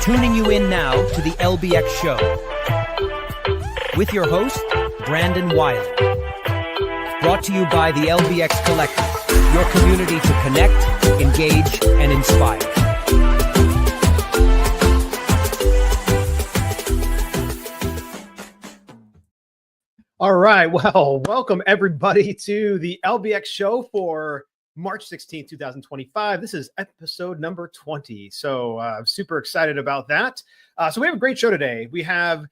Tuning you in now to the LBX Show with your host, Brandon Wiley. Brought to you by the LBX Collective, your community to connect, engage, and inspire. All right. Well, welcome everybody to the LBX Show for March 16th, 2025. This is episode number 20. So I'm super excited about that. So we have a great show today. We have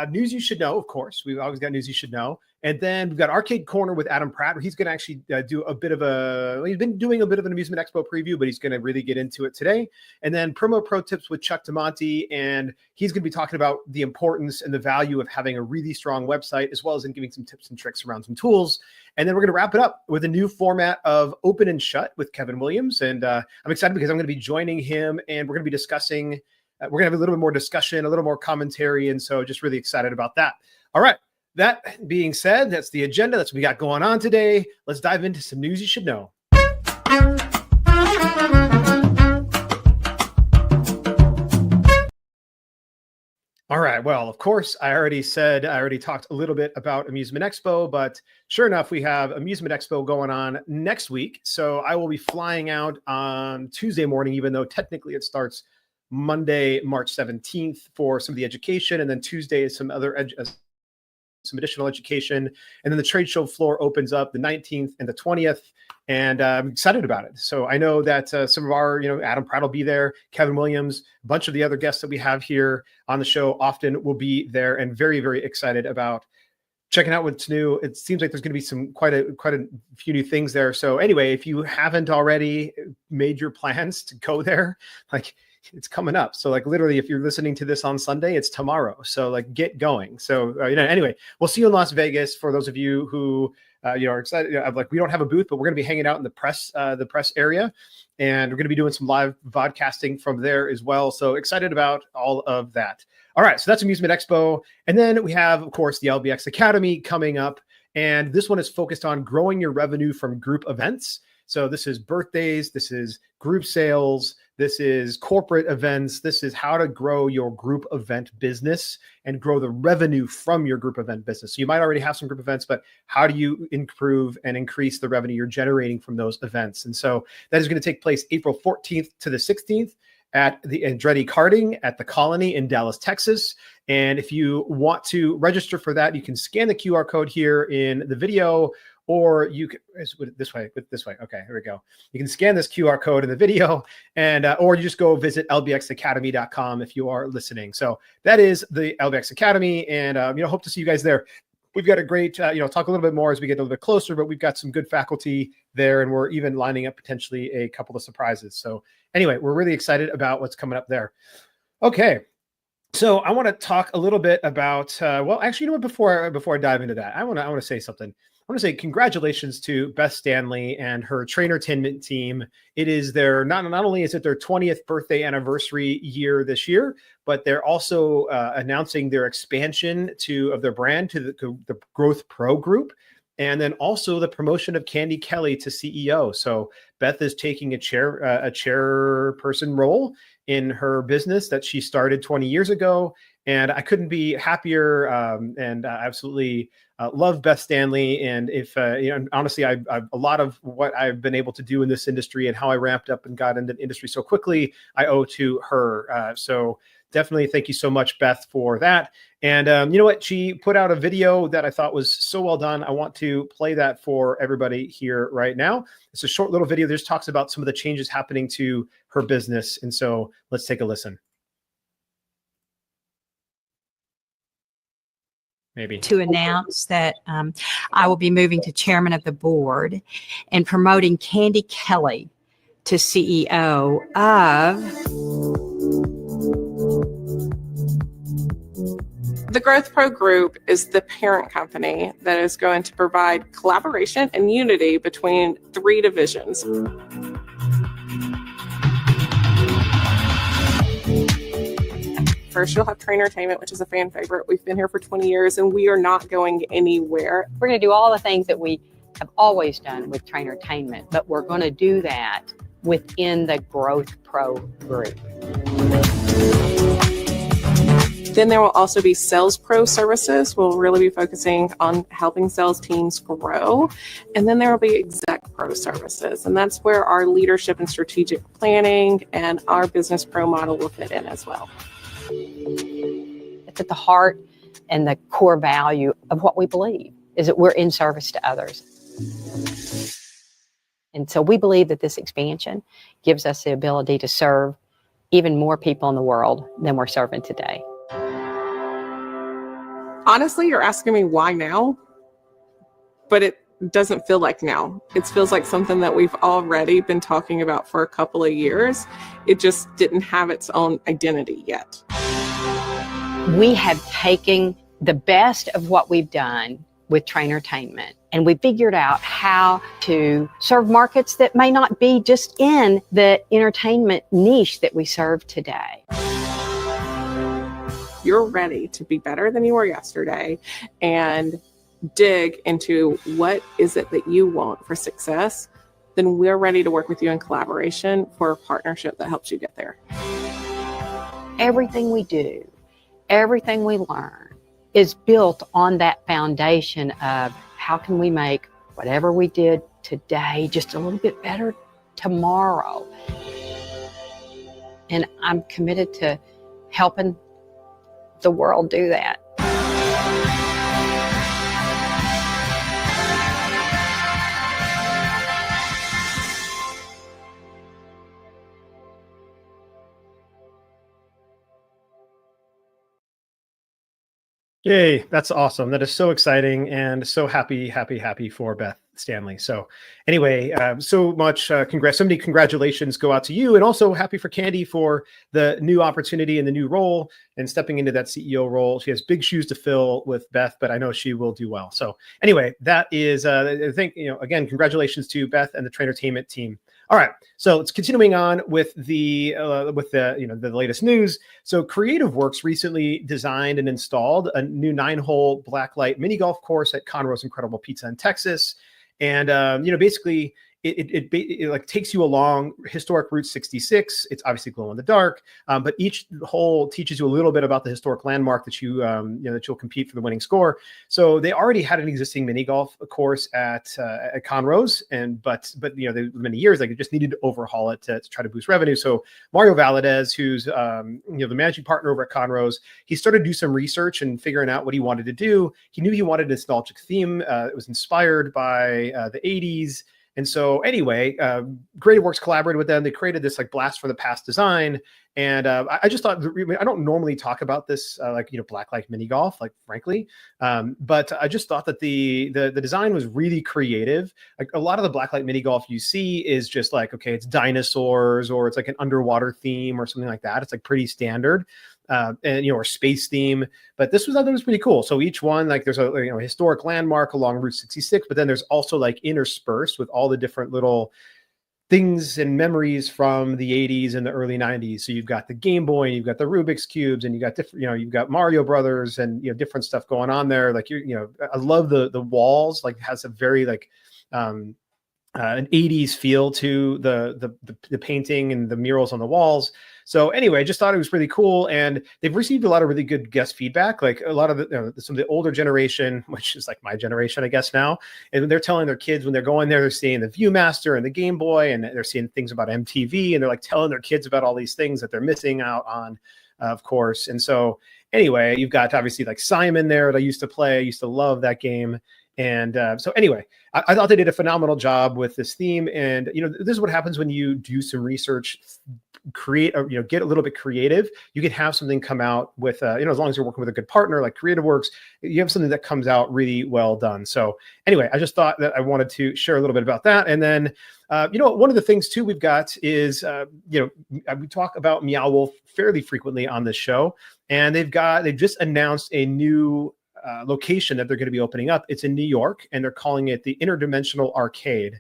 news you should know, of course. We've always got news you should know. And then we've got Arcade Corner with Adam Pratt, where he's going to actually do a bit of he's been doing a bit of an Amusement Expo preview, but he's going to really get into it today. And then Promo Pro Tips with Chuck DeMonte, and he's going to be talking about the importance and the value of having a really strong website, as well as in giving some tips and tricks around some tools. And then we're going to wrap it up with a new format of Open and Shut with Kevin Williams. And I'm excited because I'm going to be joining him, and we're going to be discussing, we're going to have a little bit more discussion, a little more commentary. And so just really excited about that. All right. That being said, that's the agenda. That's what we got going on today. Let's dive into some news you should know. All right. Well, of course, I already talked a little bit about Amusement Expo, but sure enough, we have Amusement Expo going on next week. So I will be flying out on Tuesday morning, even though technically it starts Monday, March 17th for some of the education. And then Tuesday is some additional education. And then the trade show floor opens up the 19th and the 20th. And I'm excited about it. So I know that some of our, Adam Pratt will be there, Kevin Williams, a bunch of the other guests that we have here on the show often will be there, and very, very excited about checking out what's new. It seems like there's going to be some quite a few new things there. So anyway, if you haven't already made your plans to go there, it's coming up. So literally, if you're listening to this on Sunday, it's tomorrow. So get going. So, anyway, we'll see you in Las Vegas. For those of you who, are excited, we don't have a booth, but we're going to be hanging out in the press area, and we're going to be doing some live vodcasting from there as well. So excited about all of that. All right. So that's Amusement Expo. And then we have, of course, the LBX Academy coming up. And this one is focused on growing your revenue from group events. So this is birthdays, this is group sales, this is corporate events, this is how to grow your group event business and grow the revenue from your group event business. So you might already have some group events, but how do you improve and increase the revenue you're generating from those events? And so that is going to take place April 14th to the 16th at the Andretti Karting at the Colony in Dallas, Texas. And if you want to register for that, you can scan the QR code here in the video, or you can this way. Okay, here we go. You can scan this QR code in the video, and or you just go visit lbxacademy.com if you are listening. So that is the LBX Academy, and hope to see you guys there. We've got a great, talk a little bit more as we get a little bit closer, but we've got some good faculty there, and we're even lining up potentially a couple of surprises. So anyway, we're really excited about what's coming up there. Okay. So I want to talk a little bit about, before I dive into that, I want to say something. I want to say congratulations to Beth Standlee and her Trainertainment team. It is their, not only is it their 20th birthday anniversary year this year, but they're also announcing their expansion of their brand to the Growth Pro group. And then also the promotion of Candice Kelly to CEO. So Beth is taking a chairperson role in her business that she started 20 years ago. And I couldn't be happier, and absolutely love Beth Standlee. And if, honestly, a lot of what I've been able to do in this industry and how I ramped up and got into the industry so quickly, I owe to her. So definitely thank you so much, Beth, for that. And you know what? She put out a video that I thought was so well done. I want to play that for everybody here right now. It's a short little video that just talks about some of the changes happening to her business. And so let's take a listen. Maybe. To announce that I will be moving to chairman of the board and promoting Candice Kelly to CEO of The Growth Pro Group is the parent company that is going to provide collaboration and unity between 3 divisions. First, you'll have Trainertainment, which is a fan favorite. We've been here for 20 years and we are not going anywhere. We're going to do all the things that we have always done with Trainertainment, but we're going to do that within the Growth Pro group. Then there will also be sales pro services. We'll really be focusing on helping sales teams grow. And then there will be exec pro services. And that's where our leadership and strategic planning and our business pro model will fit in as well. It's at the heart and the core value of what we believe is that we're in service to others. And so we believe that this expansion gives us the ability to serve even more people in the world than we're serving today. Honestly, you're asking me why now, but it doesn't feel like now. It feels like something that we've already been talking about for a couple of years. It just didn't have its own identity yet. We have taken the best of what we've done with Trainertainment, and we figured out how to serve markets that may not be just in the entertainment niche that we serve today. You're ready to be better than you were yesterday and dig into what is it that you want for success, then we're ready to work with you in collaboration for a partnership that helps you get there. Everything we do, everything we learn is built on that foundation of how can we make whatever we did today just a little bit better tomorrow. And I'm committed to helping the world do that. Yay, that's awesome. That is so exciting and so happy for Beth Standlee. So anyway, so much so many congratulations go out to you, and also happy for Candy for the new opportunity and the new role and stepping into that CEO role. She has big shoes to fill with Beth, but I know she will do well. So anyway, that is, I think, again, congratulations to Beth and the Trainertainment team. All right, so it's continuing on with the latest news. So Creative Works recently designed and installed a new 9-hole blacklight mini golf course at Conroe's Incredible Pizza in Texas, and basically it like takes you along historic Route 66. It's obviously glow in the dark, but each hole teaches you a little bit about the historic landmark that that you'll compete for the winning score. So they already had an existing mini golf course at Conroe's, but many years they just needed to overhaul it to try to boost revenue. So Mario Valadez, who's the managing partner over at Conroe's, he started to do some research and figuring out what he wanted to do. He knew he wanted a nostalgic theme. It was inspired by the 80s. And so anyway, Creative Works collaborated with them. They created this like blast from the past design. And I just thought, I don't normally talk about this blacklight mini golf, like frankly, but I just thought that the design was really creative. Like a lot of the blacklight mini golf you see is just like, okay, it's dinosaurs or it's like an underwater theme or something like that. It's like pretty standard. Or space theme, but I thought it was pretty cool. So each one, like there's a historic landmark along Route 66, but then there's also like interspersed with all the different little things and memories from the 80s and the early 90s. So you've got the Game Boy, and you've got the Rubik's cubes, and you got different, you've got Mario Brothers, and different stuff going on there. Like I love the walls. Like it has a very like an 80s feel to the painting and the murals on the walls. So anyway, I just thought it was really cool, and they've received a lot of really good guest feedback. Like a lot of some of the older generation, which is like my generation, I guess now, and they're telling their kids when they're going there, they're seeing the ViewMaster and the Game Boy, and they're seeing things about MTV, and they're like telling their kids about all these things that they're missing out on, of course. And so anyway, you've got obviously like Simon there that I used to play. I used to love that game. And so anyway, I thought they did a phenomenal job with this theme. And, this is what happens when you do some research, create, get a little bit creative. You can have something come out with, as long as you're working with a good partner like Creative Works, you have something that comes out really well done. So anyway, I just thought that I wanted to share a little bit about that. And then, one of the things too we've got is, we talk about Meow Wolf fairly frequently on this show, and they've just announced a new location that they're going to be opening up. It's in New York, and they're calling it the Interdimensional Arcade.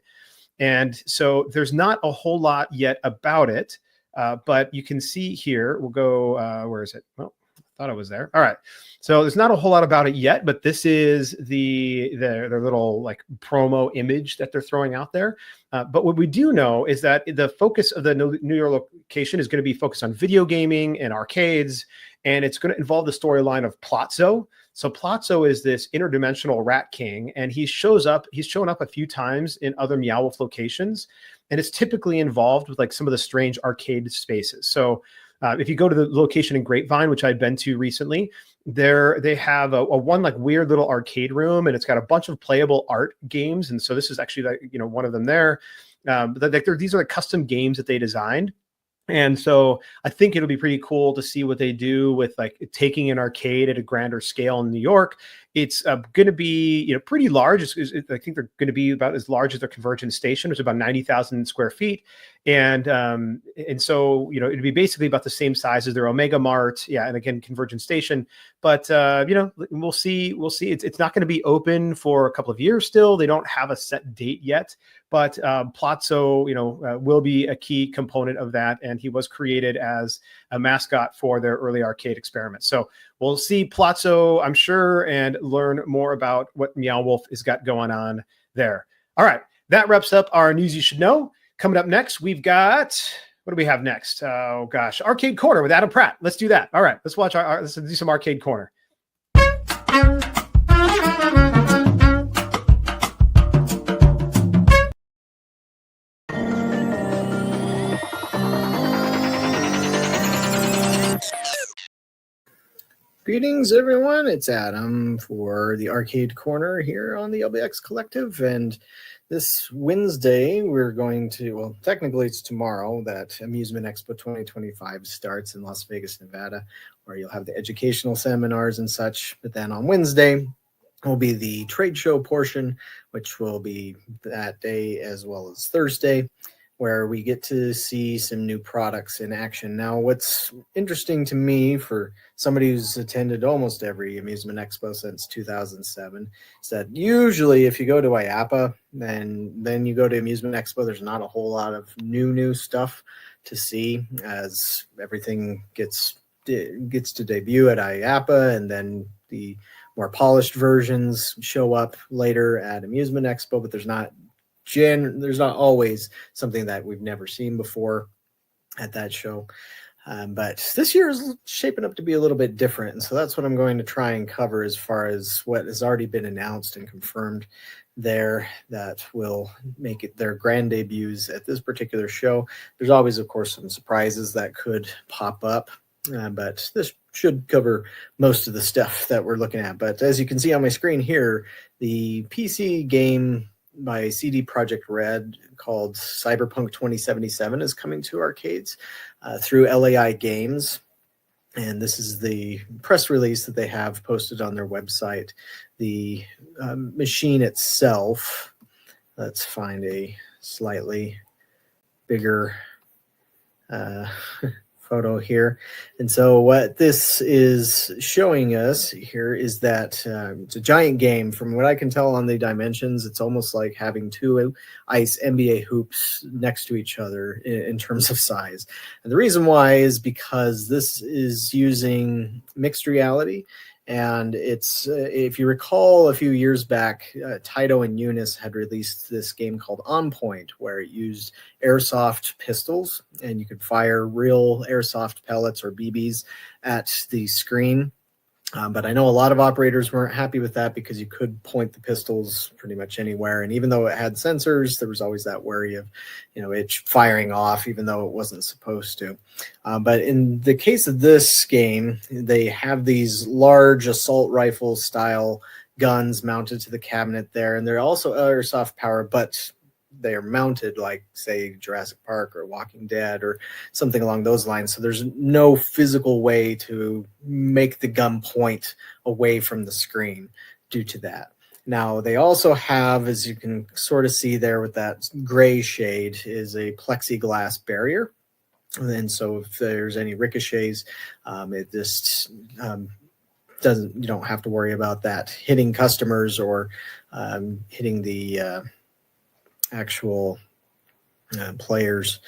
And so there's not a whole lot yet about it, but you can see here, we'll go, where is it? Well, Thought it was there. All right. So there's not a whole lot about it yet, but this is their little like promo image that they're throwing out there. But what we do know is that the focus of the New York location is going to be focused on video gaming and arcades, and it's going to involve the storyline of Plotzo. So Plotzo is this interdimensional rat king, and he's shown up a few times in other Meow Wolf locations, and it's typically involved with like some of the strange arcade spaces. So if you go to the location in Grapevine, which I've been to recently, they have a one like weird little arcade room, and it's got a bunch of playable art games. And so this is actually like, you know, one of them there. But these are like custom games that they designed. And so I think it'll be pretty cool to see what they do with like taking an arcade at a grander scale in New York. It's going to be, you know, pretty large. I think they're going to be about as large as their Convergence Station, which is about 90,000 square feet. And so, you know, it'd be basically about the same size as their Omega Mart. Yeah. And again, Convergence Station. But, you know, we'll see. It's not going to be open for a couple of years still. They don't have a set date yet. But Plotzo, you know, will be a key component of that. And he was created as a mascot for their early arcade experiments. So we'll see Plotzo, I'm sure, and learn more about what Meow Wolf has got going on there. All right. That wraps up our news you should know. Coming up next, we've got, what do we have next? Oh, gosh. Arcade Corner with Adam Pratt. Let's do that. All right. Let's watch let's do some Arcade Corner. Greetings, everyone. It's Adam for the Arcade Corner here on the LBX Collective. And this Wednesday, we're going to, well, technically it's tomorrow that Amusement Expo 2025 starts in Las Vegas, Nevada, where you'll have the educational seminars and such. But then on Wednesday will be the trade show portion, which will be that day as well as Thursday, where we get to see some new products in action. Now, what's interesting to me for somebody who's attended almost every Amusement Expo since 2007 is that usually if you go to IAAPA and then you go to Amusement Expo, there's not a whole lot of new stuff to see as everything gets to debut at IAAPA, and then the more polished versions show up later at Amusement Expo, but there's not always something that we've never seen before at that show. But this year is shaping up to be a little bit different. And so that's what I'm going to try and cover as far as what has already been announced and confirmed there that will make it their grand debuts at this particular show. There's always, of course, some surprises that could pop up, but this should cover most of the stuff that we're looking at. But as you can see on my screen here, the PC game by CD Projekt Red called Cyberpunk 2077 is coming to arcades through LAI Games. And this is the press release that they have posted on their website. The machine itself, let's find a slightly bigger photo here. And so what this is showing us here is that it's a giant game. From what I can tell on the dimensions, it's almost like having two ice NBA hoops next to each other in terms of size. And the reason why is because this is using mixed reality. And it's, if you recall a few years back, Taito and Eunice had released this game called On Point, where it used airsoft pistols, and you could fire real airsoft pellets or BBs at the screen. But I know a lot of operators weren't happy with that because you could point the pistols pretty much anywhere. And even though it had sensors, there was always that worry of, it firing off, even though it wasn't supposed to. But in the case of this game, they have these large assault rifle style guns mounted to the cabinet there. And they're also airsoft powered, but they are mounted like, say, Jurassic Park or Walking Dead or something along those lines. So there's no physical way to make the gun point away from the screen due to that. Now, they also have, as you can sort of see there with that gray shade, is a plexiglass barrier. And so if there's any ricochets, it just you don't have to worry about that hitting customers or hitting the actual players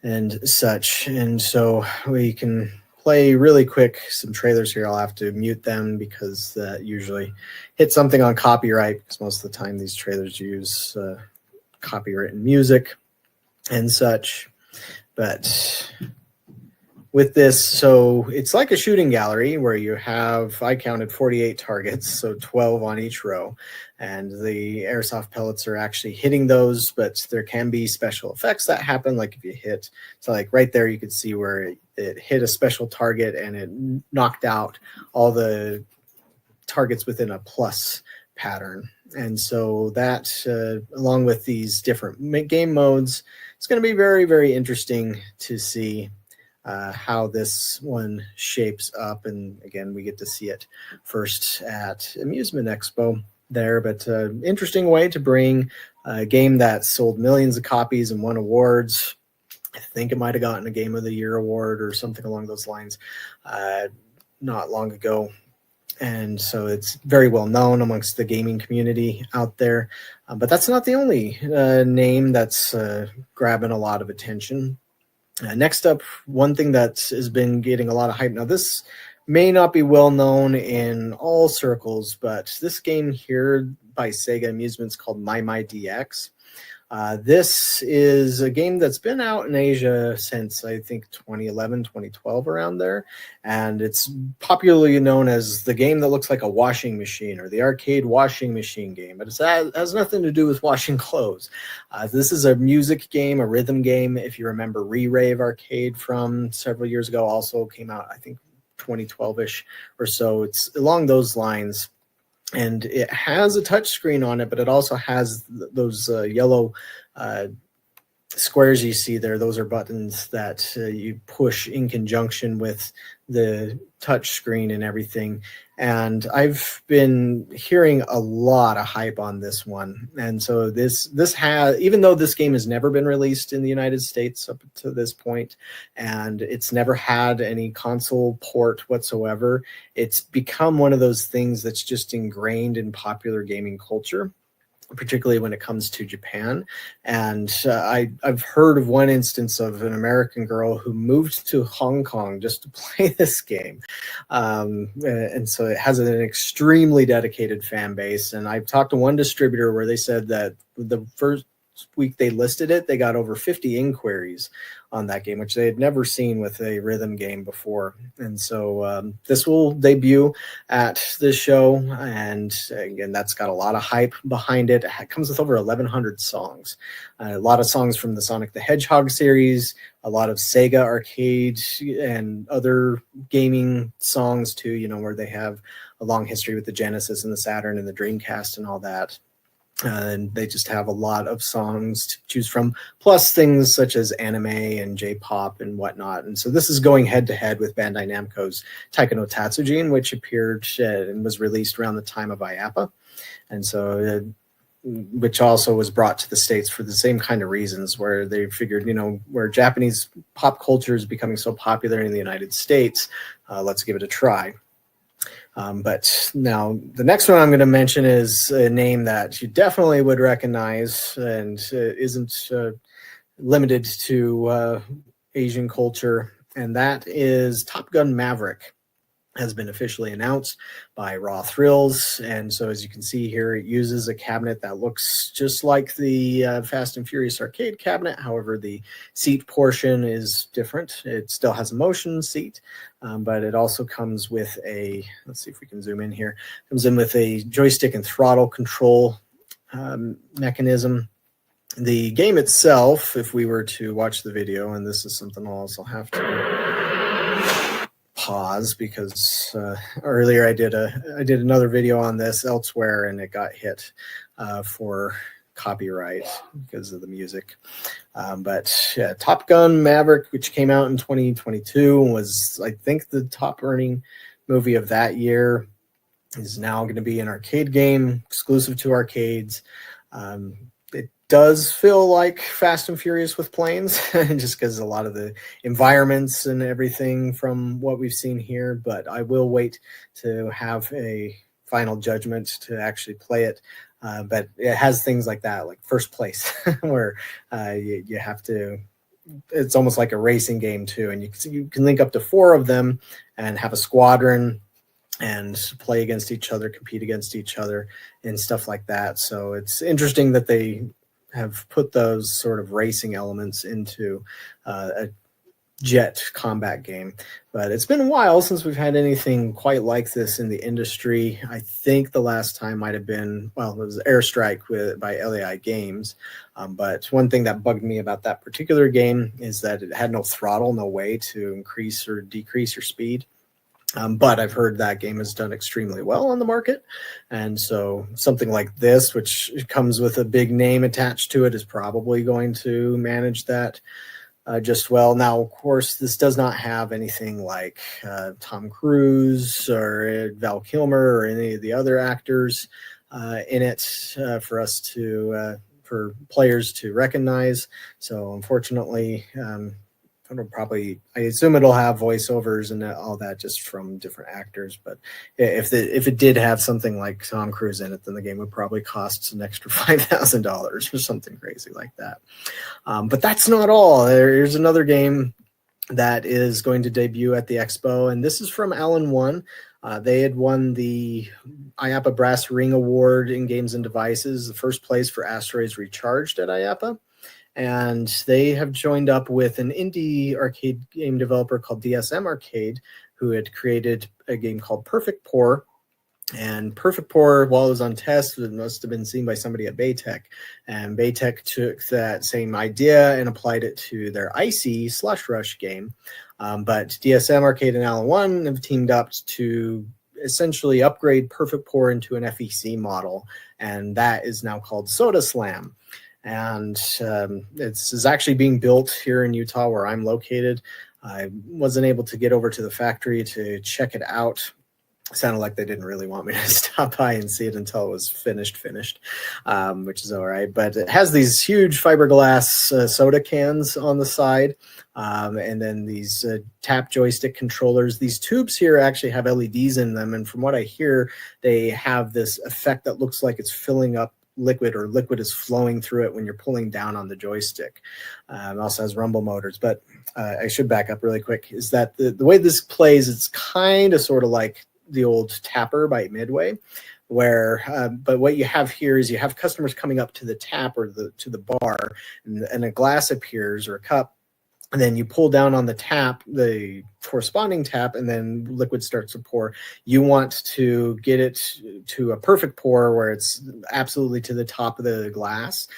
and such. And so we can play really quick some trailers here. I'll have to mute them because that usually hits something on copyright, because most of the time these trailers use copywritten music and such. But with this, so it's like a shooting gallery where you have, I counted 48 targets, so 12 on each row, and the airsoft pellets are actually hitting those, but there can be special effects that happen, like if you hit, so like right there you could see where it hit a special target and it knocked out all the targets within a plus pattern. And so that, along with these different game modes, it's going to be very, very interesting to see how this one shapes up. And again, we get to see it first at Amusement Expo there, but interesting way to bring a game that sold millions of copies and won awards. I think it might have gotten a Game of the Year award or something along those lines not long ago. And so it's very well known amongst the gaming community out there. But that's not the only name that's grabbing a lot of attention. Next up, one thing that has been getting a lot of hype. Now, this may not be well known in all circles, but this game here by Sega Amusements called My DX. This is a game that's been out in Asia since, I think, 2011, 2012, around there. And it's popularly known as the game that looks like a washing machine, or the arcade washing machine game. But it has nothing to do with washing clothes. This is a music game, a rhythm game. If you remember Re-Rave Arcade from several years ago, also came out, I think, 2012-ish or so. It's along those lines. And it has a touch screen on it, but it also has those yellow squares you see there. Those are buttons that you push in conjunction with the touch screen and everything. And I've been hearing a lot of hype on this one. And so this has, even though this game has never been released in the United States up to this point, and it's never had any console port whatsoever, it's become one of those things that's just ingrained in popular gaming culture, particularly when it comes to Japan. And I've heard of one instance of an American girl who moved to Hong Kong just to play this game. And so it has an extremely dedicated fan base. And I've talked to one distributor where they said that the first week they listed it, they got over 50 inquiries on that game, which they had never seen with a rhythm game before. And so this will debut at this show, and again, that's got a lot of hype behind it. It comes with over 1,100 songs, a lot of songs from the Sonic the Hedgehog series, a lot of Sega arcade and other gaming songs too, you know, where they have a long history with the Genesis and the Saturn and the Dreamcast and all that. And they just have a lot of songs to choose from, plus things such as anime and J-pop and whatnot. And so this is going head-to-head with Bandai Namco's Taika no Tatsujin, which appeared and was released around the time of IAPA. And so, which also was brought to the States for the same kind of reasons, where they figured, you know, where Japanese pop culture is becoming so popular in the United States, let's give it a try. But now the next one I'm going to mention is a name that you definitely would recognize, and isn't limited to Asian culture, and that is Top Gun Maverick. Has been officially announced by Raw Thrills. And so as you can see here, it uses a cabinet that looks just like the Fast and Furious arcade cabinet. However, the seat portion is different. It still has a motion seat, but it also comes with a, let's see if we can zoom in here, comes in with a joystick and throttle control mechanism. The game itself, if we were to watch the video, and this is something I'll also have to pause because earlier I did another video on this elsewhere, and it got hit for copyright because of the music. But yeah, Top Gun Maverick, which came out in 2022, was, I think, the top earning movie of that year, is now going to be an arcade game exclusive to arcades. It does feel like Fast and Furious with planes, just because a lot of the environments and everything from what we've seen here, but I will wait to have a final judgment to actually play it. But it has things like that, like first place, where you have to it's almost like a racing game too. And you can link up to 4 of them and have a squadron and play against each other, compete against each other and stuff like that. So it's interesting that they have put those sort of racing elements into a jet combat game. But it's been a while since we've had anything quite like this in the industry. I think the last time might have been, well, it was Airstrike by LAI Games. But one thing that bugged me about that particular game is that it had no throttle, no way to increase or decrease your speed. But I've heard that game has done extremely well on the market. And so something like this, which comes with a big name attached to it, is probably going to manage that just well. Now, of course, this does not have anything like Tom Cruise or Val Kilmer or any of the other actors in it for us to, for players to recognize. So unfortunately, I assume it'll have voiceovers and all that just from different actors. But if it did have something like Tom Cruise in it, then the game would probably cost an extra $5,000 or something crazy like that. But that's not all. There's another game that is going to debut at the Expo, and this is from Alan One. They had won the IAPA Brass Ring Award in Games and Devices, the first place for Asteroids Recharged at IAPA. And they have joined up with an indie arcade game developer called DSM Arcade, who had created a game called Perfect Pour. And Perfect Pour, while it was on test, it must have been seen by somebody at Baytech. And Baytech took that same idea and applied it to their Icy Slush Rush game. But DSM Arcade and Alan One have teamed up to essentially upgrade Perfect Pour into an FEC model. And that is now called Soda Slam. And it's actually being built here in Utah, where I'm located. I wasn't able to get over to the factory to check it out. It sounded like they didn't really want me to stop by and see it until it was finished, which is all right. But it has these huge fiberglass soda cans on the side, and then these tap joystick controllers. These tubes here actually have LEDs in them, and from what I hear, they have this effect that looks like it's filling up liquid, or liquid is flowing through it when you're pulling down on the joystick. It also has rumble motors. But I should back up really quick, is that the way this plays, it's kind of sort of like the old Tapper by Midway, where but what you have here is you have customers coming up to the tap or to the bar, and a glass appears, or a cup, and then you pull down on the tap, the corresponding tap, and then liquid starts to pour. You want to get it to a perfect pour where it's absolutely to the top of the glass.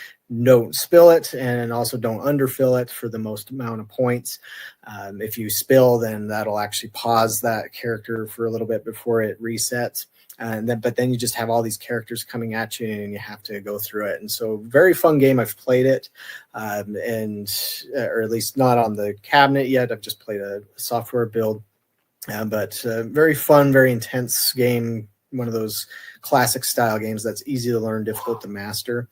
Don't spill it, and also don't underfill it for the most amount of points. If you spill, then that'll actually pause that character for a little bit before it resets. But then you just have all these characters coming at you, and you have to go through it. And so, very fun game. I've played it, or at least not on the cabinet yet. I've just played a software build, but very fun, very intense game. One of those classic style games that's easy to learn, difficult to master.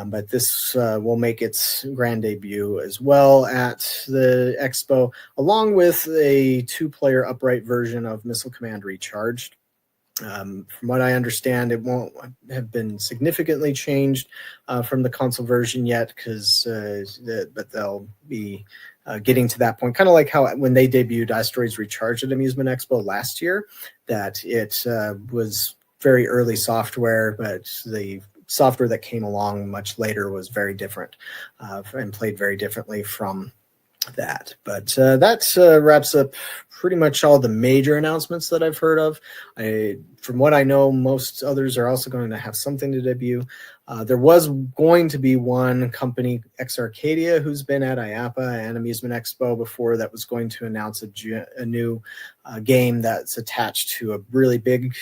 But this will make its grand debut as well at the Expo, along with a 2-player upright version of Missile Command Recharged. From what I understand, it won't have been significantly changed from the console version yet, but they'll be getting to that point, kind of like how when they debuted Asteroids Recharged at Amusement Expo last year, that it was very early software, but the software that came along much later was very different and played very differently from that. But that wraps up pretty much all the major announcements that I've heard of. From what I know, most others are also going to have something to debut. There was going to be one company, X Arcadia, who's been at IAPA and Amusement Expo before, that was going to announce a new game that's attached to a really big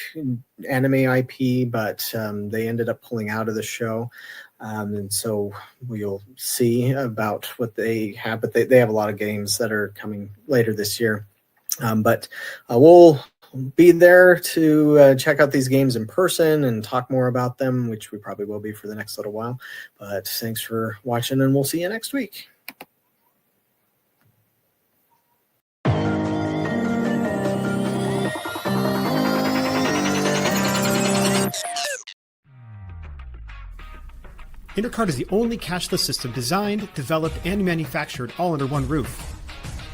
anime IP, but they ended up pulling out of the show. And so we'll see about what they have, but they have a lot of games that are coming later this year. But we'll be there to check out these games in person and talk more about them, which we probably will be for the next little while. But thanks for watching, and we'll see you next week. Intercard is the only cashless system designed, developed, and manufactured all under one roof.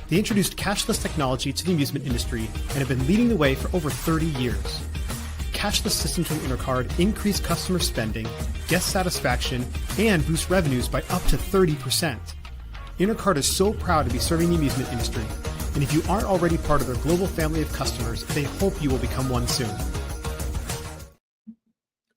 They introduced cashless technology to the amusement industry and have been leading the way for over 30 years. Cashless systems from Intercard increase customer spending, guest satisfaction, and boost revenues by up to 30%. Intercard is so proud to be serving the amusement industry, and if you aren't already part of their global family of customers, they hope you will become one soon.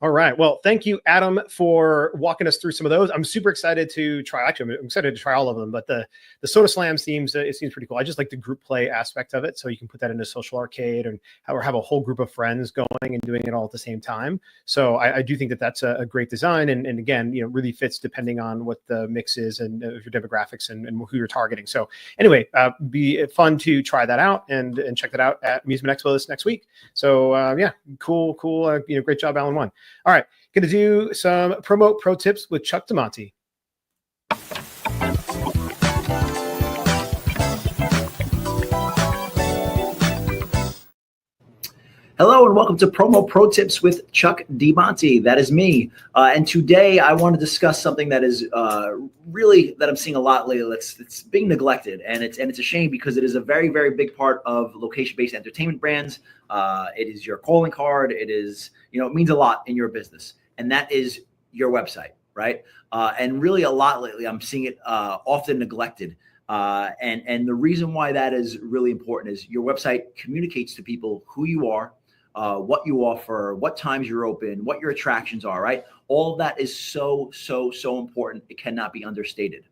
All right. Well, thank you, Adam, for walking us through some of those. I'm super excited to try. Actually, I'm excited to try all of them. But the Soda Slam seems pretty cool. I just like the group play aspect of it, so you can put that into social arcade and have a whole group of friends going and doing it all at the same time. So I do think that that's a great design, and again, really fits depending on what the mix is and your demographics and who you're targeting. So anyway, be fun to try that out and check that out at Amusement Expo this next week. So yeah, cool. Great job, Alan One. All right, going to do some promo pro tips with Chuck DeMonte. Hello and welcome to Promo Pro Tips with Chuck DeMonte. That is me. And today I want to discuss something that is really that I'm seeing a lot lately. It's being neglected, and it's a shame because it is a very, very big part of location-based entertainment brands. It is your calling card. It is, it means a lot in your business, and that is your website, right? And really a lot lately, I'm seeing it often neglected. And the reason why that is really important is your website communicates to people who you are, what you offer, what times you're open, what your attractions are, right? All of that is so important. It cannot be understated.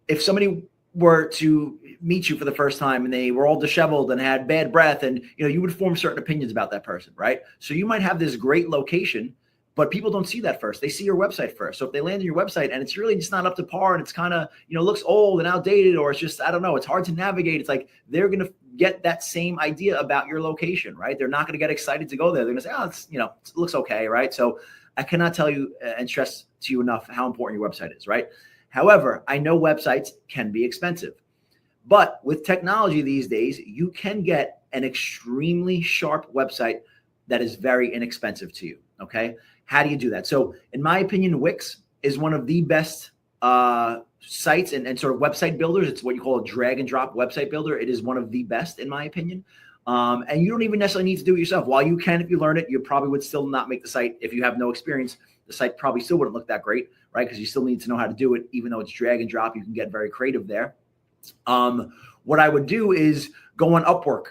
If somebody were to meet you for the first time and they were all disheveled and had bad breath, and you would form certain opinions about that person, right? So you might have this great location, but people don't see that first. They see your website first. So if they land on your website and it's really just not up to par and it's kind of, looks old and outdated, or it's just, I don't know, it's hard to navigate. It's like they're going to get that same idea about your location, right? They're not going to get excited to go there. They're going to say, oh, it's, it looks okay, right? So I cannot tell you and stress to you enough how important your website is, right? However, I know websites can be expensive, but with technology these days, you can get an extremely sharp website that is very inexpensive to you, okay? How do you do that? So in my opinion, Wix is one of the best sites and sort of website builders. It's what you call a drag and drop website builder. It is one of the best in my opinion. And you don't even necessarily need to do it yourself. While you can, if you learn it, you probably would still not make the site. If you have no experience, the site probably still wouldn't look that great, right? Because you still need to know how to do it. Even though it's drag and drop, you can get very creative there. What I would do is go on Upwork.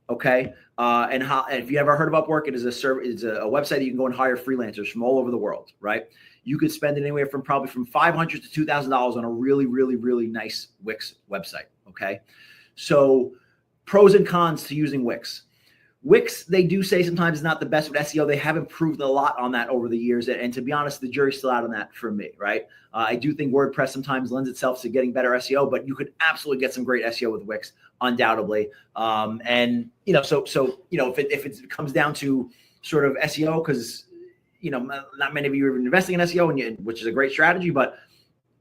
Okay. And if you ever heard of Upwork, it's a website that you can go and hire freelancers from all over the world, right? You could spend it anywhere from probably from $500 to $2,000 on a really, really, really nice Wix website. Okay. So pros and cons to using Wix. Wix, they do say sometimes is not the best with SEO. They have improved a lot on that over the years. And to be honest, the jury's still out on that for me, right? I do think WordPress sometimes lends itself to getting better SEO, but you could absolutely get some great SEO with Wix, undoubtedly. And, so if it comes down to sort of SEO, because, not many of you are investing in SEO, which is a great strategy,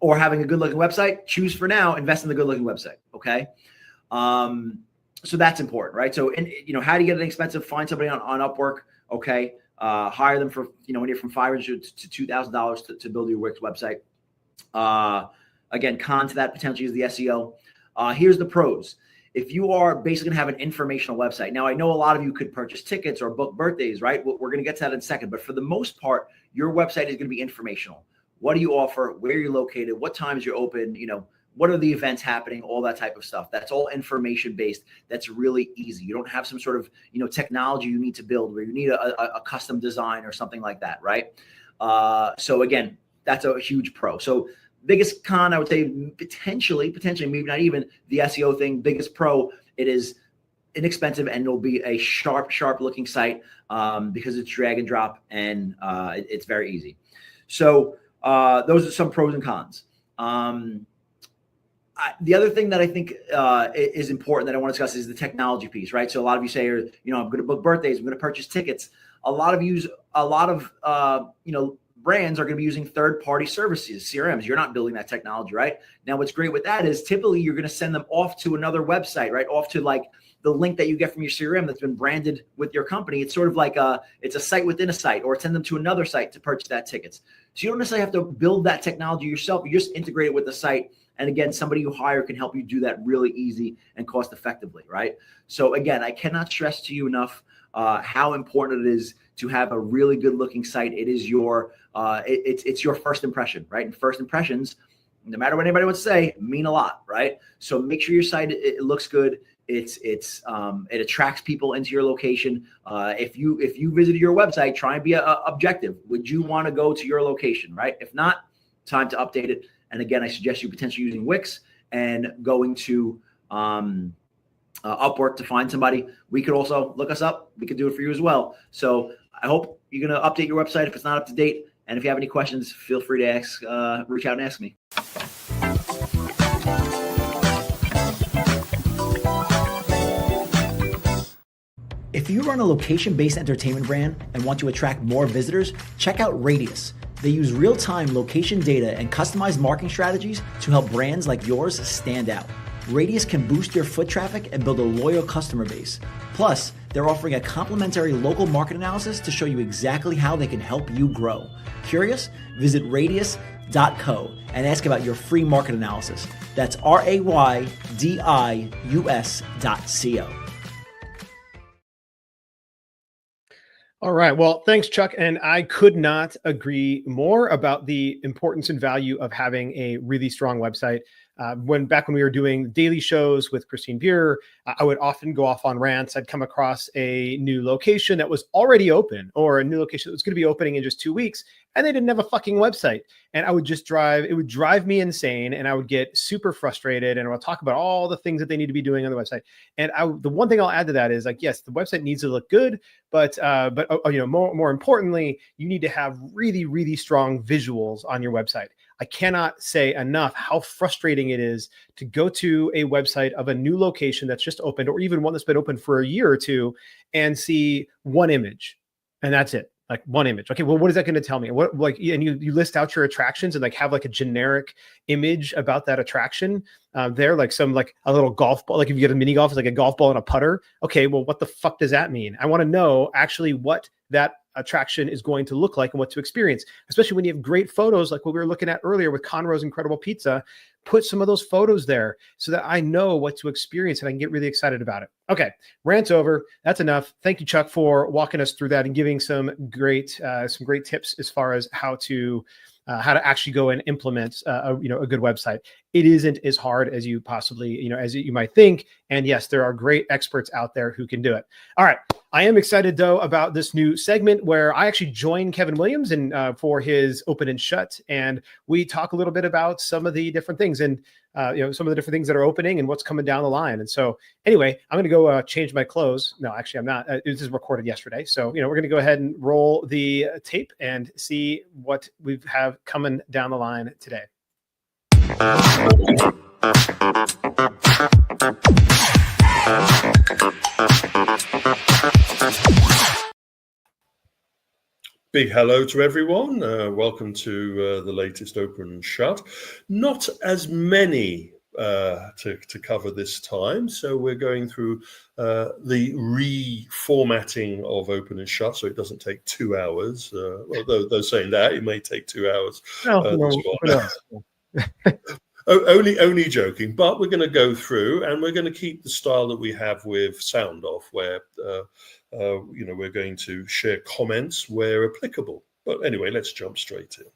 or having a good looking website, choose for now, invest in the good looking website. Okay. So that's important, right? So, how do you get an expensive? Find somebody on Upwork, okay? Hire them for, anywhere from $500 to $2,000 to build your Wix website. Again, con to that potentially is the SEO. Here's the pros. If you are basically gonna have an informational website. Now, I know a lot of you could purchase tickets or book birthdays, right? We're gonna get to that in a second, but for the most part, your website is gonna be informational. What do you offer? Where you're located? What times you're open? What are the events happening? All that type of stuff. That's all information based. That's really easy. You don't have some sort of, technology you need to build where you need a custom design or something like that, right? So again, that's a huge pro. So biggest con, I would say potentially, maybe not even the SEO thing. Biggest pro, it is inexpensive and it'll be a sharp looking site because it's drag and drop and it's very easy. So those are some pros and cons. The other thing that I think is important that I want to discuss is the technology piece, right? So a lot of you say, I'm going to book birthdays, I'm going to purchase tickets. A lot of brands are going to be using third-party services, CRMs. You're not building that technology, right? Now, what's great with that is typically you're going to send them off to another website, right? Off to like the link that you get from your CRM that's been branded with your company. It's sort of like it's a site within a site, or send them to another site to purchase that tickets. So you don't necessarily have to build that technology yourself. You just integrate it with the site. And again, somebody you hire can help you do that really easy and cost effectively, right? So again, I cannot stress to you enough how important it is to have a really good looking site. It is your it's your first impression, right? And first impressions, no matter what anybody would say, mean a lot, right? So make sure your site it looks good. It attracts people into your location. If you visited your website, try and be objective. Would you want to go to your location, right? If not, time to update it. And again, I suggest you potentially using Wix and going to Upwork to find somebody. We could also look us up. We could do it for you as well. So I hope you're going to update your website if it's not up to date. And if you have any questions, feel free to reach out and ask me. If you run a location-based entertainment brand and want to attract more visitors, check out Radius. They use real-time location data and customized marketing strategies to help brands like yours stand out. Radius can boost your foot traffic and build a loyal customer base. Plus, they're offering a complimentary local market analysis to show you exactly how they can help you grow. Curious? Visit radius.co and ask about your free market analysis. That's RAYDIUS.co. All right. Well, thanks, Chuck. And I could not agree more about the importance and value of having a really strong website. Back when we were doing daily shows with Christine Buer, I would often go off on rants. I'd come across a new location that was already open, or a new location that was going to be opening in just 2 weeks, and they didn't have a fucking website. And it would drive me insane, and I would get super frustrated, and I would talk about all the things that they need to be doing on the website. And the one thing I'll add to that is, like, yes, the website needs to look good, but more importantly, you need to have really, really strong visuals on your website. I cannot say enough how frustrating it is to go to a website of a new location that's just opened, or even one that's been open for a year or two, and see one image, and that's it. Like one image. Okay, well, what is that going to tell me? What, like, and you list out your attractions and like have like a generic image about that attraction there, like some, like a little golf ball. Like if you get a mini golf, it's like a golf ball and a putter. Okay, well, what the fuck does that mean? I want to know actually what that attraction is going to look like and what to experience, especially when you have great photos like what we were looking at earlier with Conroe's incredible pizza. Put some of those photos there so that I know what to experience and I can get really excited about it. Okay, rant's over. That's enough. Thank you, Chuck, for walking us through that and giving some great tips as far as how to actually go and implement a good website. It isn't as hard as you possibly, as you might think. And yes, there are great experts out there who can do it. All right. I am excited, though, about this new segment where I actually join Kevin Williams for his Open and Shut. And we talk a little bit about some of the different things and, some of the different things that are opening and what's coming down the line. And so anyway, I'm going to go change my clothes. No, actually, I'm not. This is recorded yesterday. So, we're going to go ahead and roll the tape and see what we have coming down the line today. Big hello to everyone. Welcome to the latest Open and Shut. Not as many to cover this time, so we're going through the reformatting of Open and Shut, so it doesn't take 2 hours. Although they're saying that it may take 2 hours. Only joking, but we're going to go through and we're going to keep the style that we have with Sound Off, where we're going to share comments where applicable. But anyway, let's jump straight in.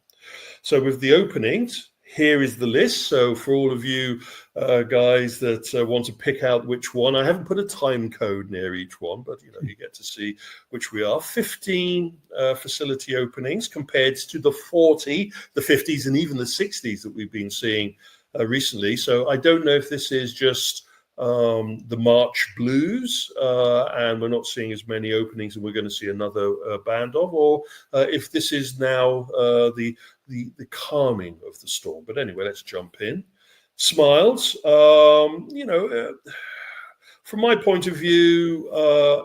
So with the openings, here is the list. So for all of you guys that want to pick out which one, I haven't put a time code near each one, but you get to see which we are. 15 facility openings compared to the 40, the 50s, and even the 60s that we've been seeing recently. So I don't know if this is just the March blues and we're not seeing as many openings and we're going to see another band of, or if this is now the calming of the storm. But anyway, let's jump in. Smiles, From my point of view,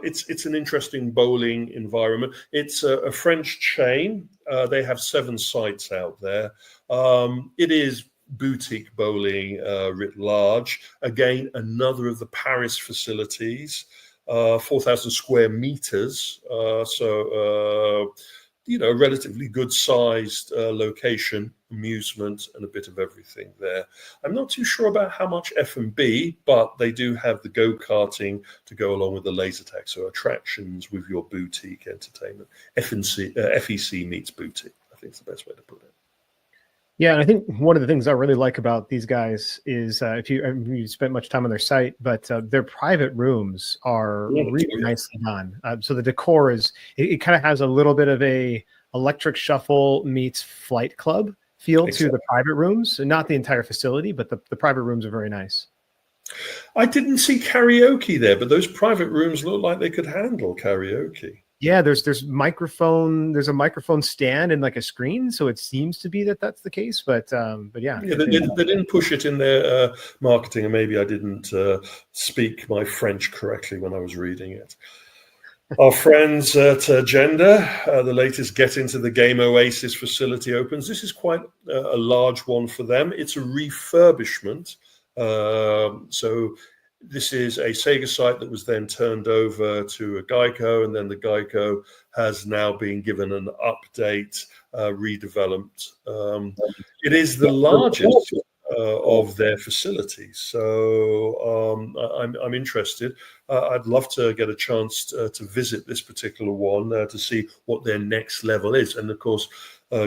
it's an interesting bowling environment. It's a French chain. They have 7 sites out there. It is boutique bowling writ large. Again, another of the Paris facilities, 4,000 square meters. Relatively good sized location, amusement, and a bit of everything there. I'm not too sure about how much F&B, but they do have the go-karting to go along with the laser tag. So attractions with your boutique entertainment. FEC meets boutique, I think is the best way to put it. Yeah, and I think one of the things I really like about these guys is if you spent much time on their site, but their private rooms are really nicely done. So the decor it kind of has a little bit of a Electric Shuffle meets Flight Club feel to the private rooms, not the entire facility, but the private rooms are very nice. I didn't see karaoke there, but those private rooms look like they could handle karaoke. Yeah, there's a microphone stand and like a screen, so it seems to be that's the case. But yeah, they didn't push it in their marketing, and maybe I didn't speak my French correctly when I was reading it. Our friends at Agenda, the latest Get Into the Game Oasis facility opens. This is quite a large one for them. It's a refurbishment, so. This is a Sega site that was then turned over to a Geico, and then the Geico has now been given an update, redeveloped. It is the largest of their facilities, so I'm interested. I'd love to get a chance to visit this particular one to see what their next level is. And of course,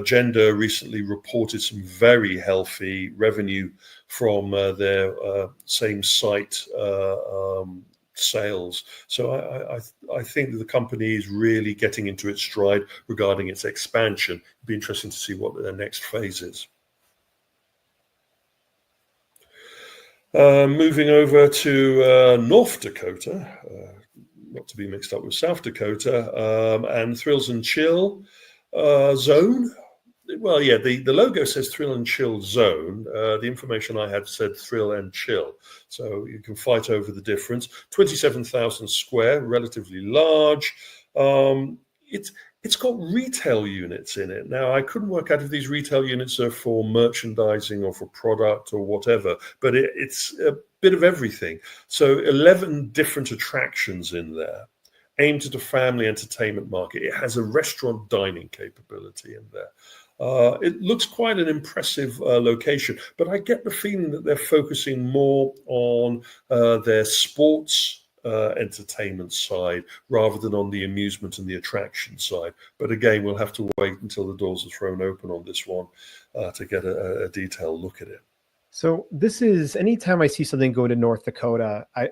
Gender recently reported some very healthy revenue from their same site sales. So I think that the company is really getting into its stride regarding its expansion. It'd be interesting to see what their next phase is. Moving over to North Dakota, not to be mixed up with South Dakota, and Thrills and Chill Zone. Well, yeah, the logo says Thrill and Chill Zone. The information I had said Thrill and Chill. So you can fight over the difference. 27,000 square, relatively large. It's got retail units in it. Now, I couldn't work out if these retail units are for merchandising or for product or whatever, but it's a bit of everything. So 11 different attractions in there, aimed at a family entertainment market. It has a restaurant dining capability in there. It looks quite an impressive location, but I get the feeling that they're focusing more on their sports entertainment side rather than on the amusement and the attraction side. But again, we'll have to wait until the doors are thrown open on this one to get a detailed look at it. So this is, anytime I see something go to North Dakota, I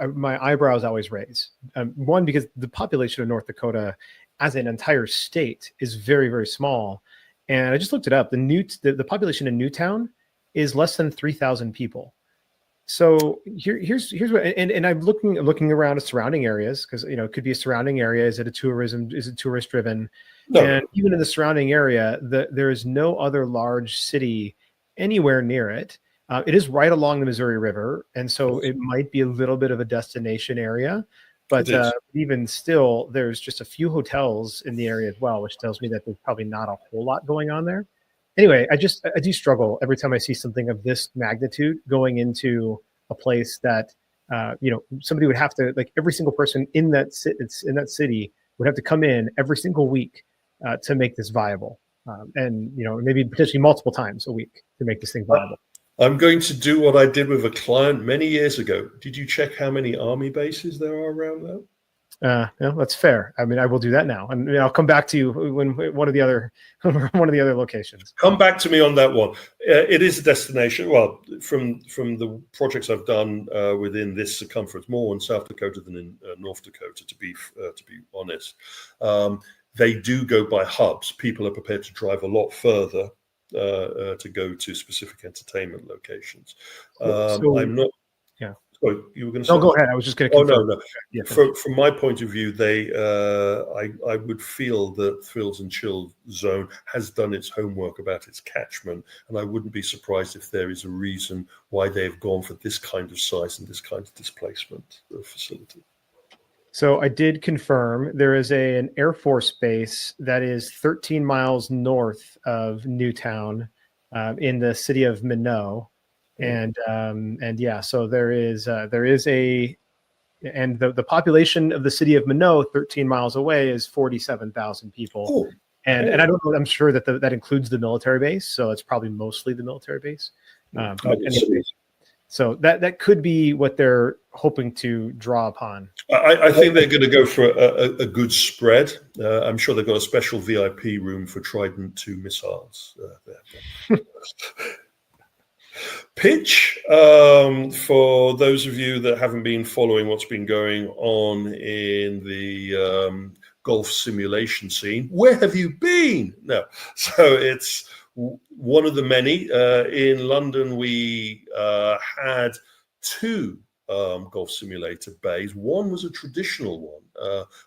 my eyebrows always raise. One, because the population of North Dakota as an entire state is very, very small. And I just looked it up. The population in Newtown is less than 3,000 people. So here's what, and I'm looking around at surrounding areas, because it could be a surrounding area. Is it tourist driven? No. And even in the surrounding area, there is no other large city anywhere near it. It is right along the Missouri River, and so it might be a little bit of a destination area. But even still, there's just a few hotels in the area as well, which tells me that there's probably not a whole lot going on there. Anyway, I do struggle every time I see something of this magnitude going into a place that somebody would have to, like, every single person in that city would have to come in every single week to make this viable, and maybe potentially multiple times a week to make this thing viable. I'm going to do what I did with a client many years ago. Did you check how many army bases there are around there? That's fair. I mean, I will do that now, and I'll come back to you when one of the other locations. Come back to me on that one. It is a destination. Well, from the projects I've done within this circumference, more in South Dakota than in North Dakota, to be honest. They do go by hubs. People are prepared to drive a lot further to go to specific entertainment locations. I'm not. Yeah. Sorry, you were going to say? No, go ahead. I was just going to Oh confirm. no. Yeah, From my point of view, I would feel that Thrills and Chill Zone has done its homework about its catchment, and I wouldn't be surprised if there is a reason why they've gone for this kind of size and this kind of displacement facility. So I did confirm there is an Air Force base that is 13 miles north of Newtown, in the city of Minot, and yeah, so there is a, and the population of the city of Minot, 13 miles away, is 47,000 people. Oh. And I don't know, I'm sure that that includes the military base, so it's probably mostly the military base. But anyway, so that could be what they're hoping to draw upon. I think they're going to go for a good spread. I'm sure they've got a special VIP room for Trident II missiles there. Pitch, for those of you that haven't been following what's been going on in the golf simulation scene, where have you been? No, so it's one of the many. In London, we had two golf simulator bays. One was a traditional one,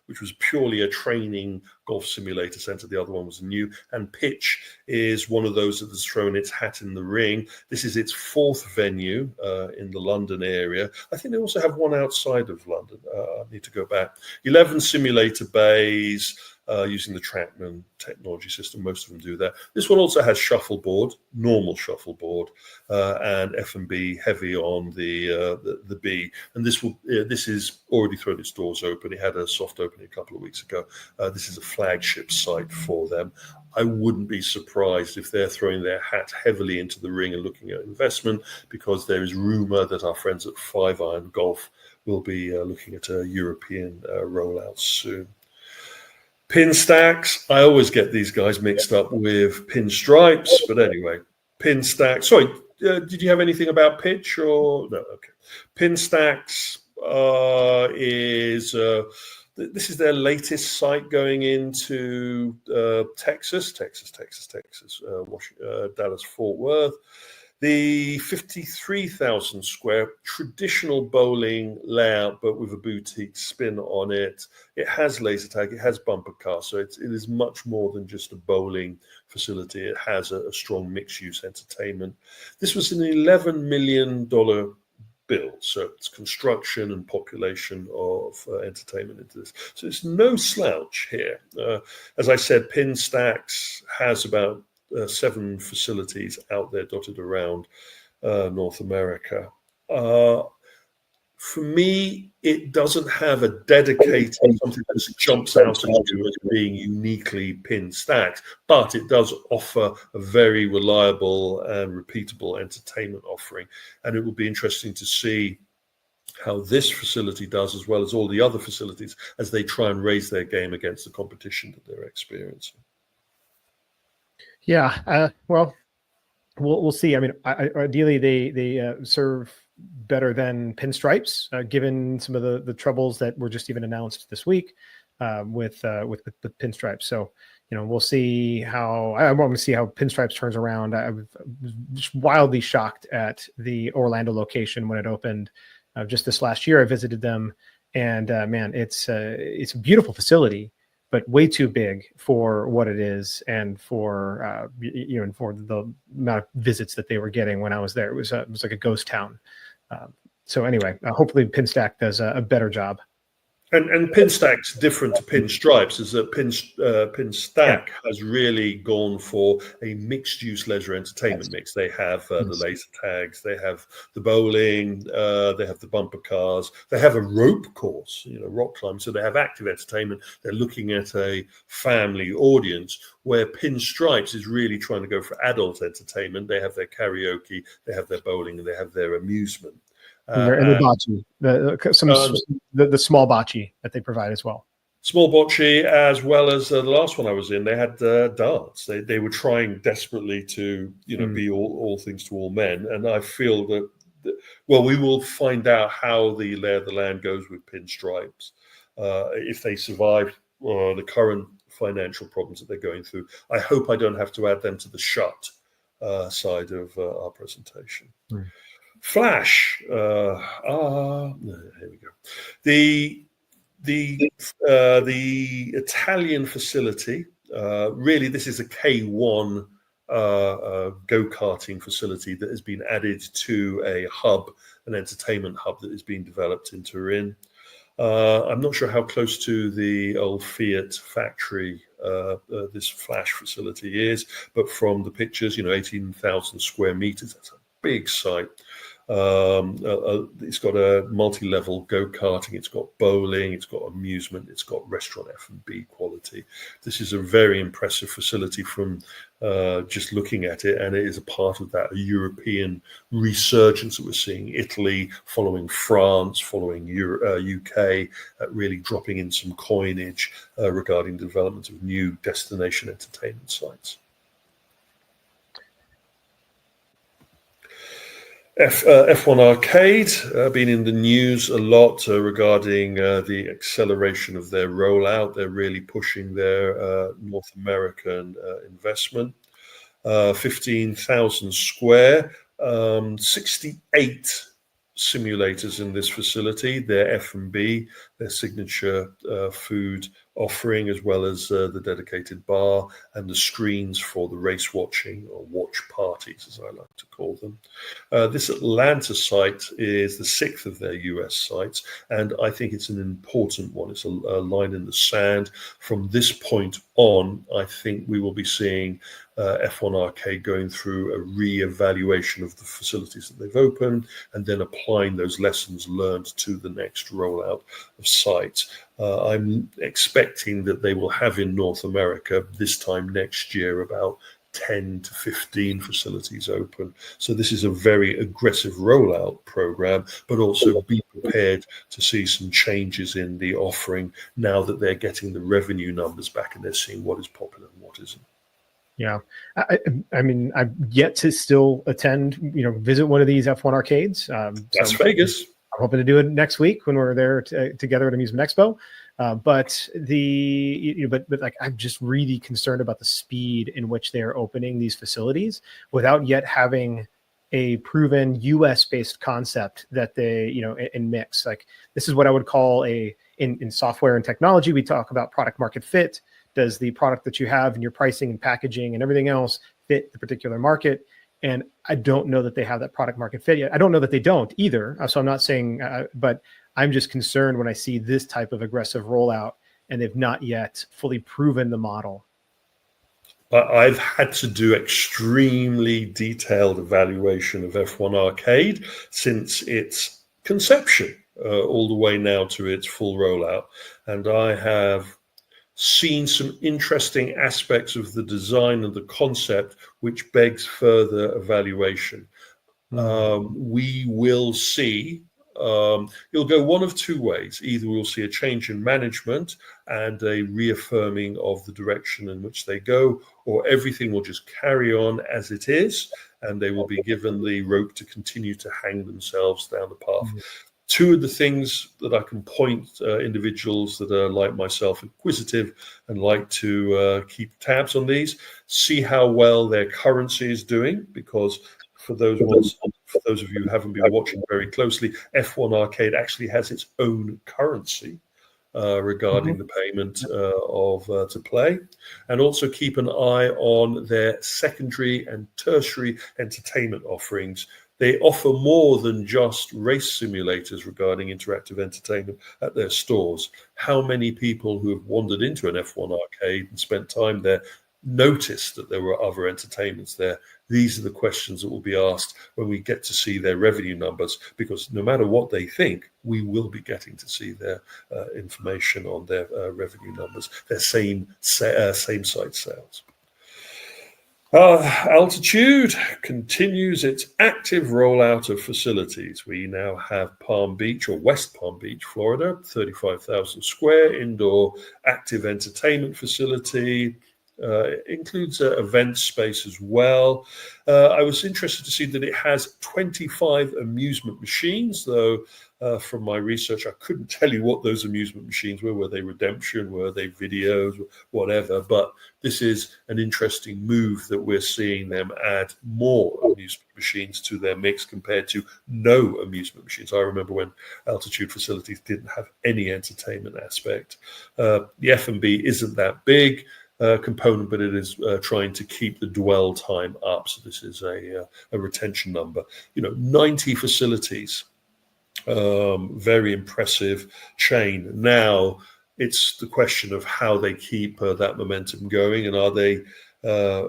which was purely a training golf simulator center. The other one was new. And Pitch is one of those that has thrown its hat in the ring. This is its fourth venue in the London area. I think they also have one outside of London. I need to go back. 11 simulator bays. Using the TrackMan technology system, most of them do that. This one also has shuffleboard, normal shuffleboard, and F&B heavy on the B. And this is already thrown its doors open. It had a soft opening a couple of weeks ago. This is a flagship site for them. I wouldn't be surprised if they're throwing their hat heavily into the ring and looking at investment, because there is rumor that our friends at 5 Iron Golf will be looking at a European rollout soon. Pin stacks. I always get these guys mixed up with pinstripes, but anyway, pin stacks. Sorry, did you have anything about Pitch or no? Okay, pin stacks is this is their latest site going into Texas, Dallas, Fort Worth. The 53,000 square traditional bowling layout, but with a boutique spin on it. It has laser tag, it has bumper car, so it is much more than just a bowling facility. It has a strong mixed-use entertainment. This was an $11 million build, so it's construction and population of entertainment into this. So it's no slouch here. As I said, Pin Stacks has about 7 facilities out there dotted around North America. For me, it doesn't have a dedicated something that jumps out at you as being uniquely Pin Stacks, but it does offer a very reliable and repeatable entertainment offering. And it will be interesting to see how this facility does, as well as all the other facilities, as they try and raise their game against the competition that they're experiencing. Yeah, well, we'll see. I mean, ideally, they serve better than Pinstripes, given some of the troubles that were just even announced this week with the Pinstripes. So, we'll see how. I want to see how Pinstripes turns around. I was just wildly shocked at the Orlando location when it opened just this last year. I visited them, and man, it's a beautiful facility, but way too big for what it is, and for and for the amount of visits that they were getting when I was there. It was like a ghost town. So anyway, hopefully Pinstack does a better job. And Pinstack's different to Pinstripes is that Pinstack has really gone for a mixed-use leisure entertainment mix. They have the laser tags, they have the bowling, they have the bumper cars, they have a rope course, rock climbing. So they have active entertainment. They're looking at a family audience, where Pinstripes is really trying to go for adult entertainment. They have their karaoke, they have their bowling, and they have their amusement. And the bocce, the small bocce that they provide as well. Small bocce, as well as the last one I was in, they had darts. They were trying desperately to be all things to all men, and I feel that we will find out how the lay of the land goes with Pinstripes if they survive the current financial problems that they're going through. I hope I don't have to add them to the shut side of our presentation. Flash. Here we go. The Italian facility. Really, this is a K1 go-karting facility that has been added to a hub, an entertainment hub that is being developed in Turin. I'm not sure how close to the old Fiat factory this Flash facility is, but from the pictures, 18,000 square meters. That's a big site. It's got a multi-level go-karting, it's got bowling, it's got amusement, it's got restaurant F&B quality. This is a very impressive facility from just looking at it, and it is a part of that European resurgence that we're seeing. Italy following France, following UK, really dropping in some coinage regarding the development of new destination entertainment sites. F1 Arcade been in the news a lot regarding the acceleration of their rollout. They're really pushing their North American investment. 15,000 square, 68 simulators in this facility. Their F&B, their signature food offering, as well as the dedicated bar and the screens for the race watching, or watch parties, as I like to call them. This Atlanta site is the 6th of their US sites, and I think it's an important one. It's a line in the sand. From this point on, I think we will be seeing F1 Arcade going through a re-evaluation of the facilities that they've opened, and then applying those lessons learned to the next rollout of sites. I'm expecting that they will have in North America this time next year about 10 to 15 facilities open. So this is a very aggressive rollout program, but also be prepared to see some changes in the offering now that they're getting the revenue numbers back and they're seeing what is popular and what isn't. Yeah. I mean, I've yet to still attend, visit one of these F1 arcades. Las Vegas. I'm hoping to do it next week when we're there together at Amusement Expo. But like, I'm just really concerned about the speed in which they are opening these facilities without yet having a proven US-based concept that they, in mix. Like, this is what I would call in software and technology, we talk about product market fit. Does the product that you have and your pricing and packaging and everything else fit the particular market? And I don't know that they have that product market fit yet. I don't know that they don't either. So I'm not saying, but I'm just concerned when I see this type of aggressive rollout and they've not yet fully proven the model. I've had to do extremely detailed evaluation of F1 Arcade since its conception all the way now to its full rollout. And I have seen some interesting aspects of the design and the concept, which begs further evaluation. We will see, it'll go one of two ways. Either we'll see a change in management and a reaffirming of the direction in which they go, or everything will just carry on as it is, and they will be given the rope to continue to hang themselves down the path. Two of the things that I can point individuals that are like myself, inquisitive and like to keep tabs on these, see how well their currency is doing, because for those of you who haven't been watching very closely, F1 Arcade actually has its own currency regarding the payment to play, and also keep an eye on their secondary and tertiary entertainment offerings. They offer more than just race simulators regarding interactive entertainment at their stores. How many people who have wandered into an F1 arcade and spent time there noticed that there were other entertainments there? These are the questions that will be asked when we get to see their revenue numbers, because no matter what they think, we will be getting to see their information on their revenue numbers, their same site sales. Altitude continues its active rollout of facilities. We now have Palm Beach, or West Palm Beach, Florida, 35,000 square indoor active entertainment facility. It includes an event space as well. I was interested to see that it has 25 amusement machines, though from my research, I couldn't tell you what those amusement machines were. Were they redemption? Were they videos? Whatever. But this is an interesting move that we're seeing them add more amusement machines to their mix compared to no amusement machines. I remember when Altitude Facilities didn't have any entertainment aspect. The F&B isn't that big component, but it is trying to keep the dwell time up. So this is a retention number. 90 facilities, very impressive chain. Now it's the question of how they keep that momentum going, and are they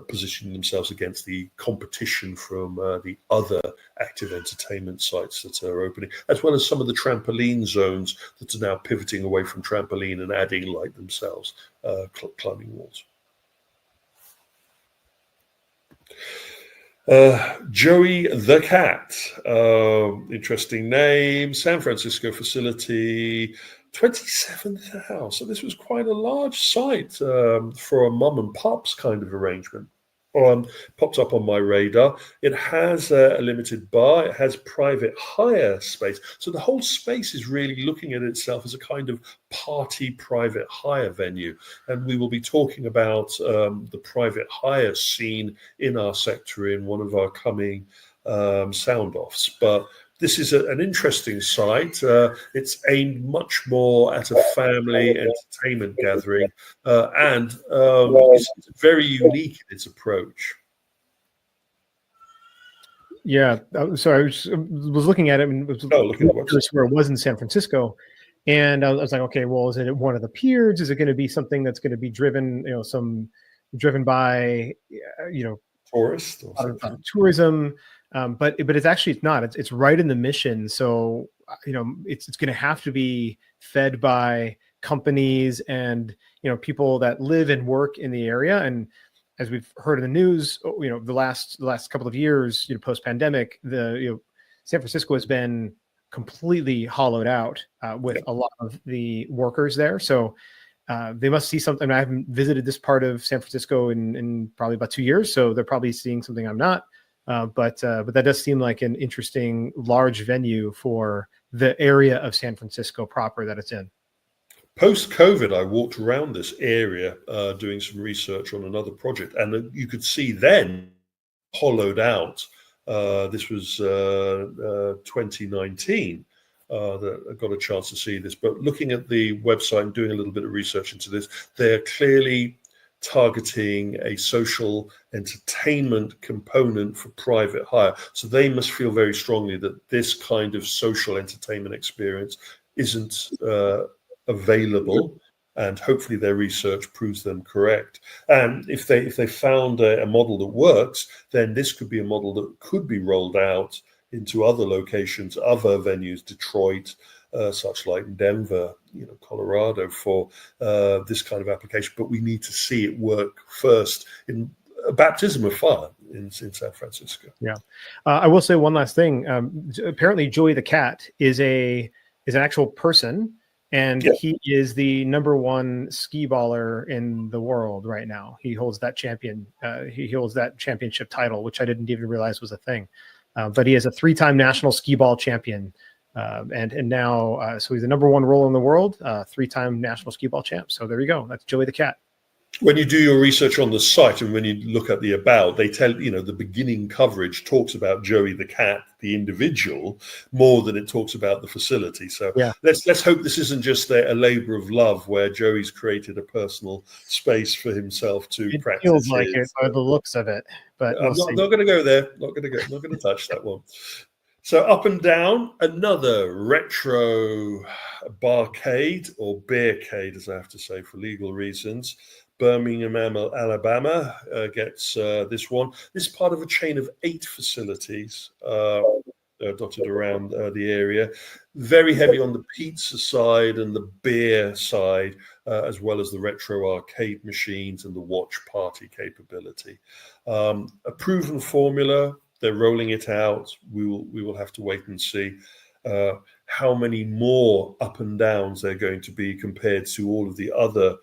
positioning themselves against the competition from the other active entertainment sites that are opening, as well as some of the trampoline zones that are now pivoting away from trampoline and adding, like themselves, climbing walls. Joey the Cat, interesting name, San Francisco facility, 27th house. So this was quite a large site for a mum and pops kind of arrangement. Popped up on my radar. It has a limited bar. It has private hire space. So the whole space is really looking at itself as a kind of party private hire venue. And we will be talking about the private hire scene in our sector in one of our coming sound offs. But this is an interesting site. It's aimed much more at a family entertainment gathering, and it's very unique in its approach. Yeah, so I was looking at it and looking at where it was in San Francisco, and I was like, okay, well, is it one of the piers? Is it going to be something that's going to be driven, driven by, tourists or tourism? But it's not. It's right in the mission. So it's going to have to be fed by companies and people that live and work in the area. And as we've heard in the news, the last couple of years, post pandemic, San Francisco has been completely hollowed out with a lot of the workers there. So they must see something. I haven't visited this part of San Francisco in probably about 2 years, so they're probably seeing something I'm not. But that does seem like an interesting large venue for the area of San Francisco proper that it's in. Post-COVID, I walked around this area doing some research on another project, and you could see then hollowed out. This was 2019 that I got a chance to see this. But looking at the website and doing a little bit of research into this, they're clearly targeting a social entertainment component for private hire. So they must feel very strongly that this kind of social entertainment experience isn't available, and hopefully their research proves them correct. And if they found a model that works, then this could be a model that could be rolled out into other locations, other venues, Detroit, such like Denver, Colorado, for this kind of application. But we need to see it work first in a baptism of fire in San Francisco. Yeah, I will say one last thing. Apparently, Joey the Cat is an actual person, and he is the #1 ski baller in the world right now. He holds that he holds that championship title, which I didn't even realize was a thing. But he is a 3-time national skee ball champion. And now, so he's the #1 roller in the world, 3-time national skee ball champ. So there you go. That's Joey the Cat. When you do your research on the site and when you look at the about, they tell, the beginning coverage talks about Joey the Cat, the individual, more than it talks about the facility. So let's hope this isn't just a labor of love where Joey's created a personal space for himself to practice. It feels like it by the looks of it, but I'm not going to go there. Not going to touch that one. So up and down, another retro barcade, or beercade, as I have to say for legal reasons. Birmingham, Alabama gets this one. This is part of a chain of 8 facilities dotted around the area. Very heavy on the pizza side and the beer side, as well as the retro arcade machines and the watch party capability. A proven formula. They're rolling it out. We will have to wait and see how many more up and downs they're going to be compared to all of the other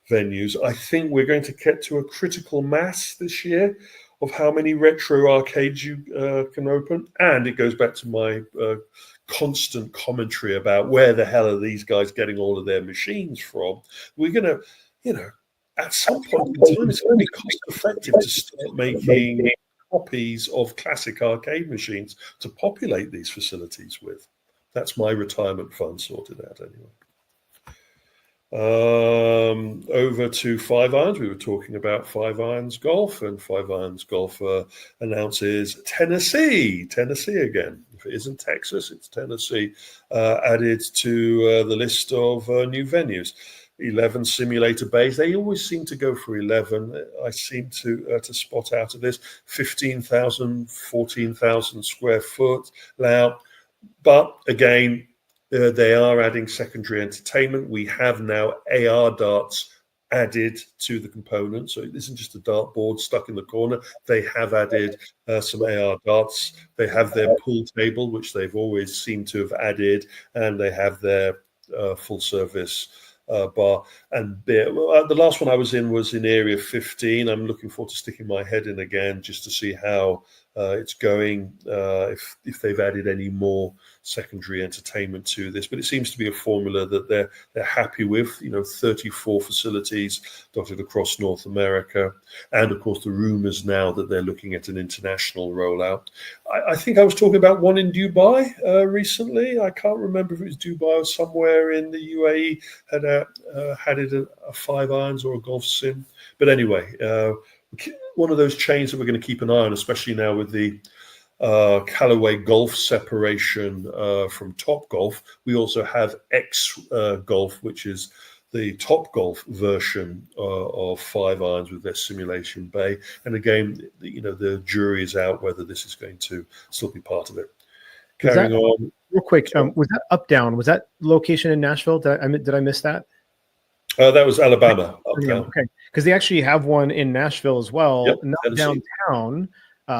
venues. I think we're going to get to a critical mass this year of how many retro arcades you can open. And it goes back to my constant commentary about where the hell are these guys getting all of their machines from. We're going to, at some point in time, it's going to be cost effective to start making copies of classic arcade machines to populate these facilities with. That's my retirement fund sorted out anyway. Over to Five Irons. We were talking about Five Irons Golf, and Five Irons Golf announces Tennessee again. If it isn't Texas, it's Tennessee, added to the list of new venues. 11 simulator bays. They always seem to go for 11. I seem to spot out of this 15,000, 14,000 square foot layout. But again, they are adding secondary entertainment. We have now AR darts added to the component. So it isn't just a dart board stuck in the corner. They have added some AR darts. They have their pool table, which they've always seemed to have added, and they have their full service bar and beer. The last one I was in was in Area 15. I'm looking forward to sticking my head in again just to see how it's going, if they've added any more secondary entertainment to this. But it seems to be a formula that they're happy with. 34 facilities dotted across North America, and of course the rumors now that they're looking at an international rollout. I think I was talking about one in Dubai recently. I can't remember if it was Dubai or somewhere in the UAE had it a Five Irons or a golf sim. But anyway, one of those chains that we're going to keep an eye on, especially now with the Callaway Golf separation from Top Golf. We also have X Golf, which is the Top Golf version of Five Irons with their simulation bay. And again, the jury is out whether this is going to still be part of it. Carrying on. Real quick, was that Up Down? Was that location in Nashville? Did I miss that? That was Alabama. Uptown. Okay, because they actually have one in Nashville as well, Yep, not Tennessee. downtown.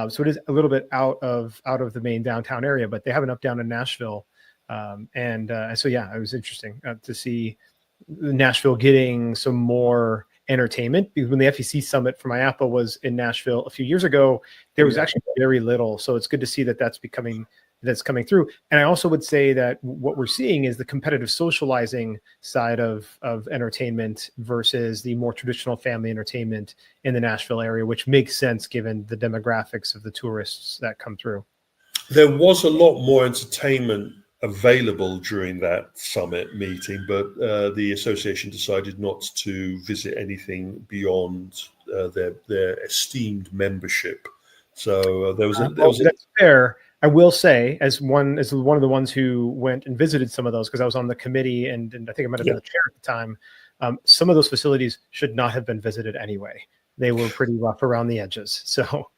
So it is a little bit out of the main downtown area, but they have an Up Down in Nashville, and so yeah, it was interesting to see Nashville getting some more entertainment, because when the FEC summit for MyAppa was in Nashville a few years ago, there was actually very little. So it's good to see that that's coming through. And I also would say that what we're seeing is the competitive socializing side of entertainment versus the more traditional family entertainment in the Nashville area, which makes sense given the demographics of the tourists that come through. There was a lot more entertainment available during that summit meeting, but the association decided not to visit anything beyond their esteemed membership. So there was that's fair. I will say, as one of the ones who went and visited some of those, because I was on the committee and I think I might have been the chair at the time, some of those facilities should not have been visited anyway. They were pretty rough around the edges. So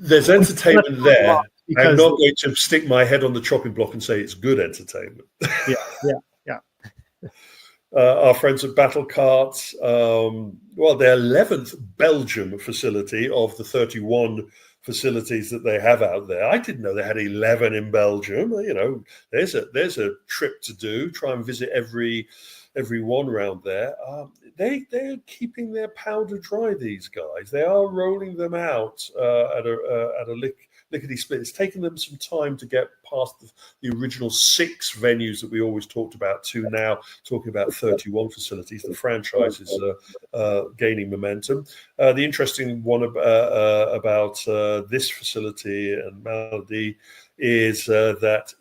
there's entertainment there. I'm not going to stick my head on the chopping block and say it's good entertainment. Yeah. Our friends at Battle Carts, their 11th Belgium facility of the 31 facilities that they have out there. I didn't know they had 11 in Belgium. There's a trip to do. Try and visit every one around there. They're keeping their powder dry. These guys, they are rolling them out at a lickety split. It's taken them some time to get past the original 6 venues that we always talked about to now talking about 31 facilities. The franchise is gaining momentum. The interesting one about this facility and Malady is that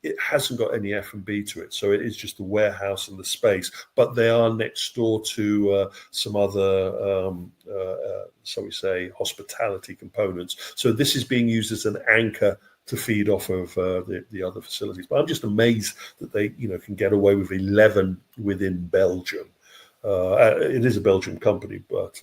it hasn't got any F&B to it, so it is just the warehouse and the space. But they are next door to some other, so we say, hospitality components. So this is being used as an anchor to feed off of the other facilities. But I'm just amazed that they, can get away with 11 within Belgium. It is a Belgian company, but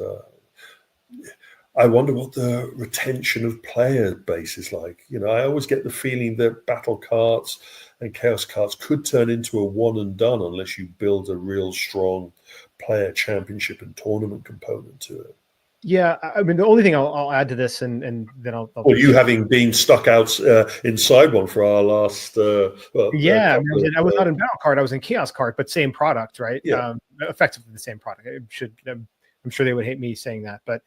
I wonder what the retention of player base is like. I always get the feeling that Battle Carts and Chaos Carts could turn into a one and done unless you build a real strong player championship and tournament component to it. Yeah, I mean, the only thing I'll add to this, and then I'll Well, you having been stuck out inside one for our last yeah, I couple was not in Battle Card, I was in Chaos Card, but same product, right? Yeah. Effectively the same product. I'm sure they would hate me saying that, but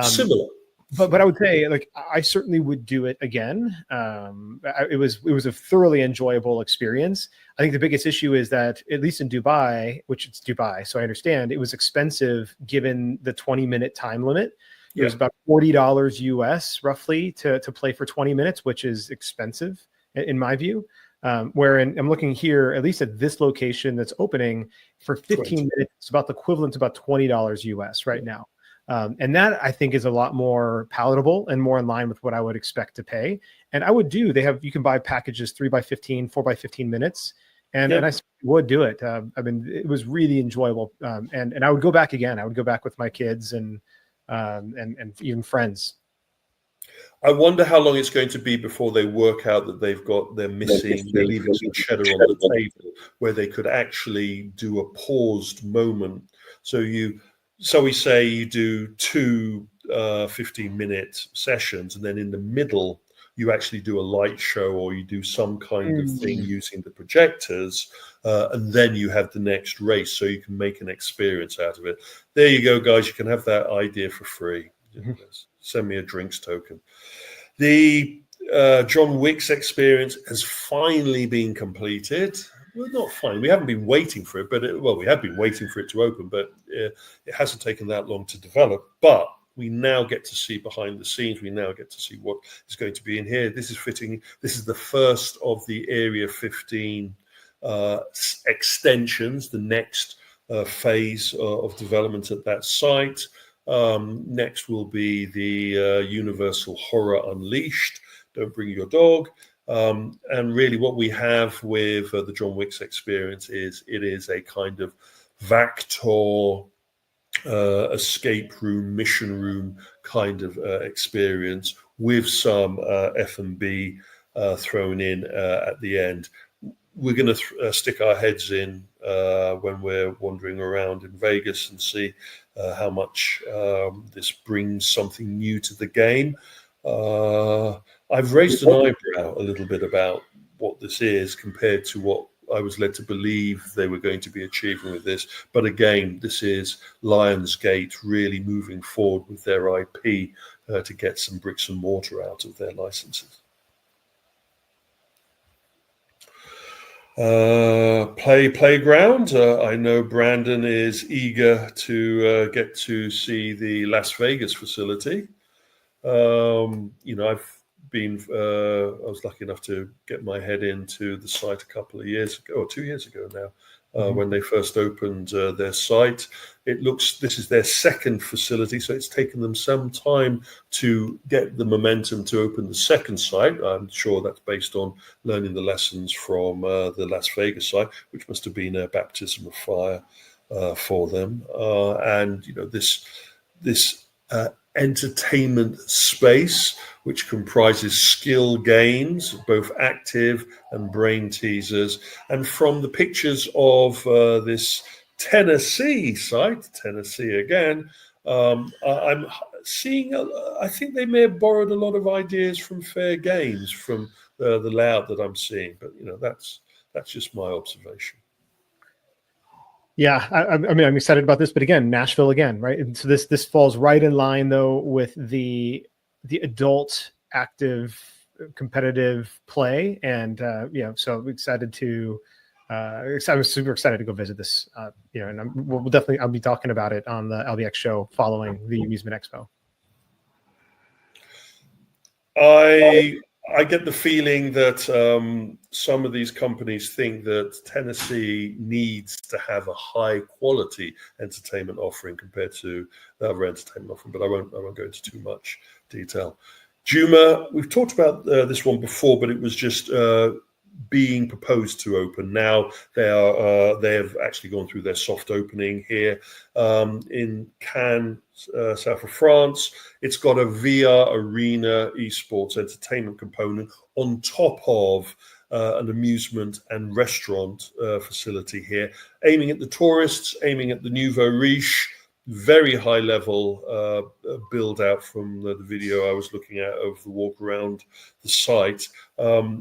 similar. but I would say, like, I certainly would do it again. It was a thoroughly enjoyable experience. I think the biggest issue is that, at least in Dubai, which it's Dubai, so I understand, it was expensive given the 20-minute time limit. It was about $40 US roughly to play for 20 minutes, which is expensive in my view. Wherein I'm looking here, at least at this location that's opening, for 15 minutes, it's about the equivalent to about $20 US right now. And that, I think, is a lot more palatable and more in line with what I would expect to pay. And I would do, you can buy packages 3x15, 4x15 minutes. And I would do it. I mean, it was really enjoyable. And I would go back again. I would go back with my kids and even friends. I wonder how long it's going to be before they work out that they're leaving some cheddar on the table where they could actually do a paused moment. So we say you do two 15-minute sessions, and then in the middle, you actually do a light show, or you do some kind of thing using the projectors, and then you have the next race, so you can make an experience out of it. There you go, guys. You can have that idea for free. Send me a drinks token. The John Wick's experience has finally been completed. Well, not fine. We haven't been waiting for it, but we have been waiting for it to open, but it hasn't taken that long to develop. But we now get to see behind the scenes. We now get to see what is going to be in here. This is fitting. This is the first of the Area 15 extensions, the next phase of development at that site. Next will be the Universal Horror Unleashed. Don't bring your dog. And really what we have with the John Wick's experience is it is a kind of Vactor escape room, mission room kind of experience with some F&B thrown in at the end. We're going to stick our heads in when we're wandering around in Vegas and see how much this brings something new to the game. I've raised an eyebrow a little bit about what this is compared to what I was led to believe they were going to be achieving with this. But again, this is Lionsgate really moving forward with their IP to get some bricks and mortar out of their licenses. Playground. I know Brandon is eager to get to see the Las Vegas facility. I was lucky enough to get my head into the site a couple of years ago, or 2 years ago now, when they first opened their site. This is their second facility, so it's taken them some time to get the momentum to open the second site. I'm sure that's based on learning the lessons from the Las Vegas site, which must have been a baptism of fire for them. And this entertainment space, which comprises skill games, both active and brain teasers. And from the pictures of this Tennessee site, Tennessee again, I'm seeing, I think they may have borrowed a lot of ideas from Fair Games, from the layout that I'm seeing. But, that's just my observation. Yeah, I mean, I'm excited about this, but again, Nashville again, right? And so this falls right in line though with the adult active competitive play, and so I'm excited to. I'm super excited to go visit this. And I'll be talking about it on the LBX show following the Amusement Expo. I get the feeling that some of these companies think that Tennessee needs to have a high quality entertainment offering compared to the other entertainment offering, but I won't go into too much detail. Juma, we've talked about this one before, but it was just being proposed to open. Now they have actually gone through their soft opening here in Cannes, south of France. It's got a VR arena esports entertainment component on top of an amusement and restaurant facility here, aiming at the tourists, aiming at the nouveau riche, very high level build out from the video I was looking at of the walk around the site.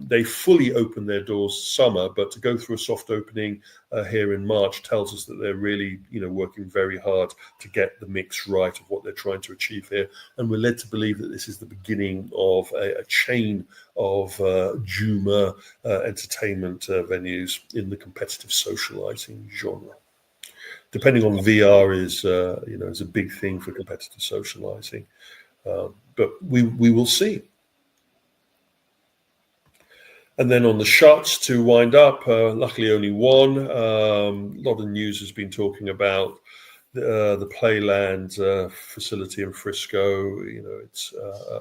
They fully opened their doors summer, but to go through a soft opening here in March tells us that they're really, working very hard to get the mix right of what they're trying to achieve here. And we're led to believe that this is the beginning of a chain of Juma entertainment venues in the competitive socializing genre. Depending on VR is a big thing for competitive socializing, but we will see. And then on the shots to wind up, luckily only one. A lot of news has been talking about the Playland facility in Frisco. It's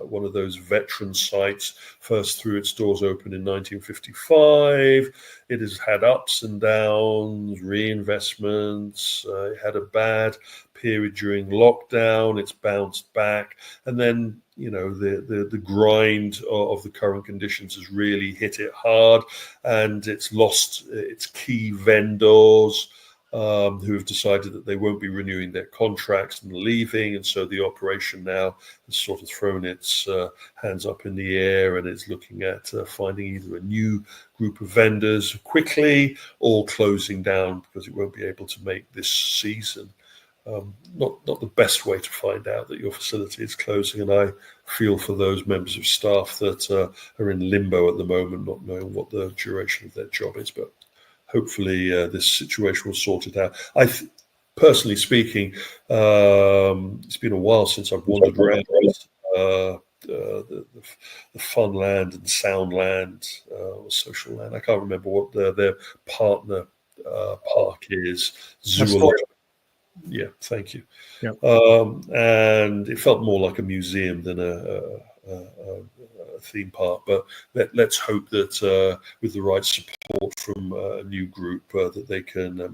one of those veteran sites, first threw its doors open in 1955. It has had ups and downs, reinvestments. It had a bad period during lockdown. It's bounced back. And then, the grind of the current conditions has really hit it hard, and it's lost its key vendors, who have decided that they won't be renewing their contracts and leaving. And so the operation now has sort of thrown its hands up in the air, and it's looking at finding either a new group of vendors quickly or closing down because it won't be able to make this season. Not the best way to find out that your facility is closing. And I feel for those members of staff that are in limbo at the moment, not knowing what the duration of their job is. But hopefully this situation will sort it out. Personally speaking, it's been a while since I've wandered around the fun land and sound land or social land. I can't remember what their partner park is. Zoology. Yeah, thank you. Yep. And it felt more like a museum than a theme park, but let's hope that with the right support from a new group that they can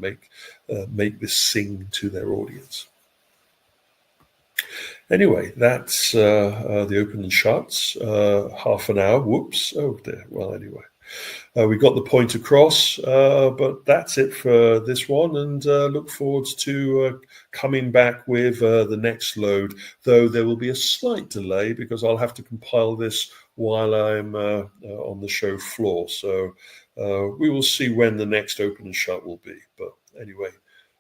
make this sing to their audience. Anyway, that's the open and shuts. Half an hour. Whoops. Oh dear. Well, anyway. We got the point across, but that's it for this one, and look forward to coming back with the next load, though there will be a slight delay because I'll have to compile this while I'm on the show floor. So we will see when the next open and shut will be. But anyway,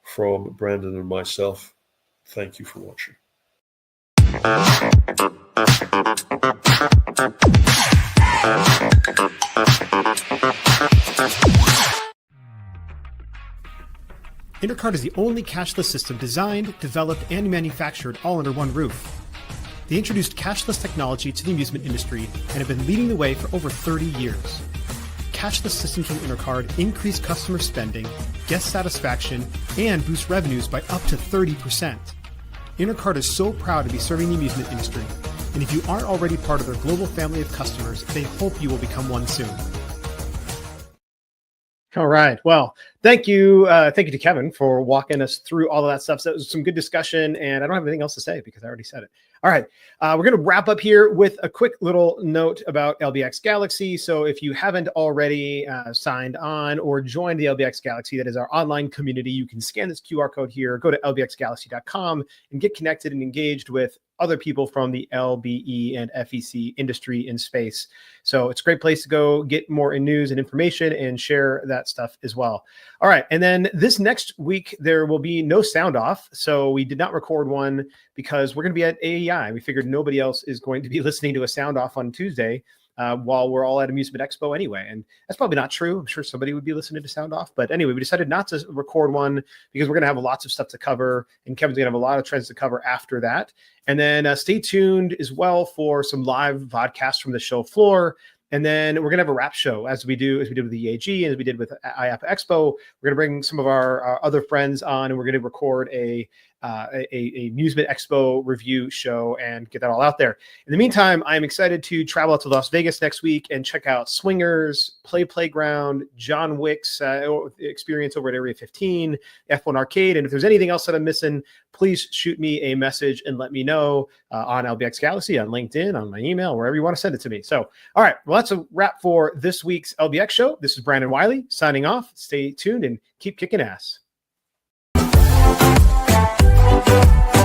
from Brandon and myself, thank you for watching. Intercard is the only cashless system designed, developed, and manufactured all under one roof. They introduced cashless technology to the amusement industry and have been leading the way for over 30 years. Cashless systems from Intercard increase customer spending, guest satisfaction, and boost revenues by up to 30%. Intercard is so proud to be serving the amusement industry, and if you aren't already part of their global family of customers, they hope you will become one soon. All right. Well, thank you to Kevin for walking us through all of that stuff. So it was some good discussion, and I don't have anything else to say because I already said it. All right. We're going to wrap up here with a quick little note about LBX Galaxy. So if you haven't already signed on or joined the LBX Galaxy, that is our online community, you can scan this QR code here, go to lbxgalaxy.com and get connected and engaged with other people from the LBE and FEC industry in space. So it's a great place to go get more news and information and share that stuff as well. All right. And then this next week, there will be no sound off. So we did not record one because we're going to be at AEI. We figured nobody else is going to be listening to a sound off on Tuesday while we're all at Amusement Expo anyway. And that's probably not true. I'm sure somebody would be listening to sound off. But anyway, we decided not to record one because we're going to have lots of stuff to cover. And Kevin's going to have a lot of trends to cover after that. And then stay tuned as well for some live vodcasts from the show floor. And then we're going to have a wrap show as we did with the EAG and as we did with IAPA Expo. We're going to bring some of our other friends on, and we're going to record a Amusement Expo review show and get that all out there. In the meantime, I'm excited to travel out to Las Vegas next week and check out Swingers, Playground, John Wick's experience over at Area 15, F1 Arcade. And if there's anything else that I'm missing, please shoot me a message and let me know on LBX Galaxy, on LinkedIn, on my email, wherever you want to send it to me. So, all right, well, that's a wrap for this week's LBX show. This is Brandon Wiley signing off. Stay tuned and keep kicking ass. Show.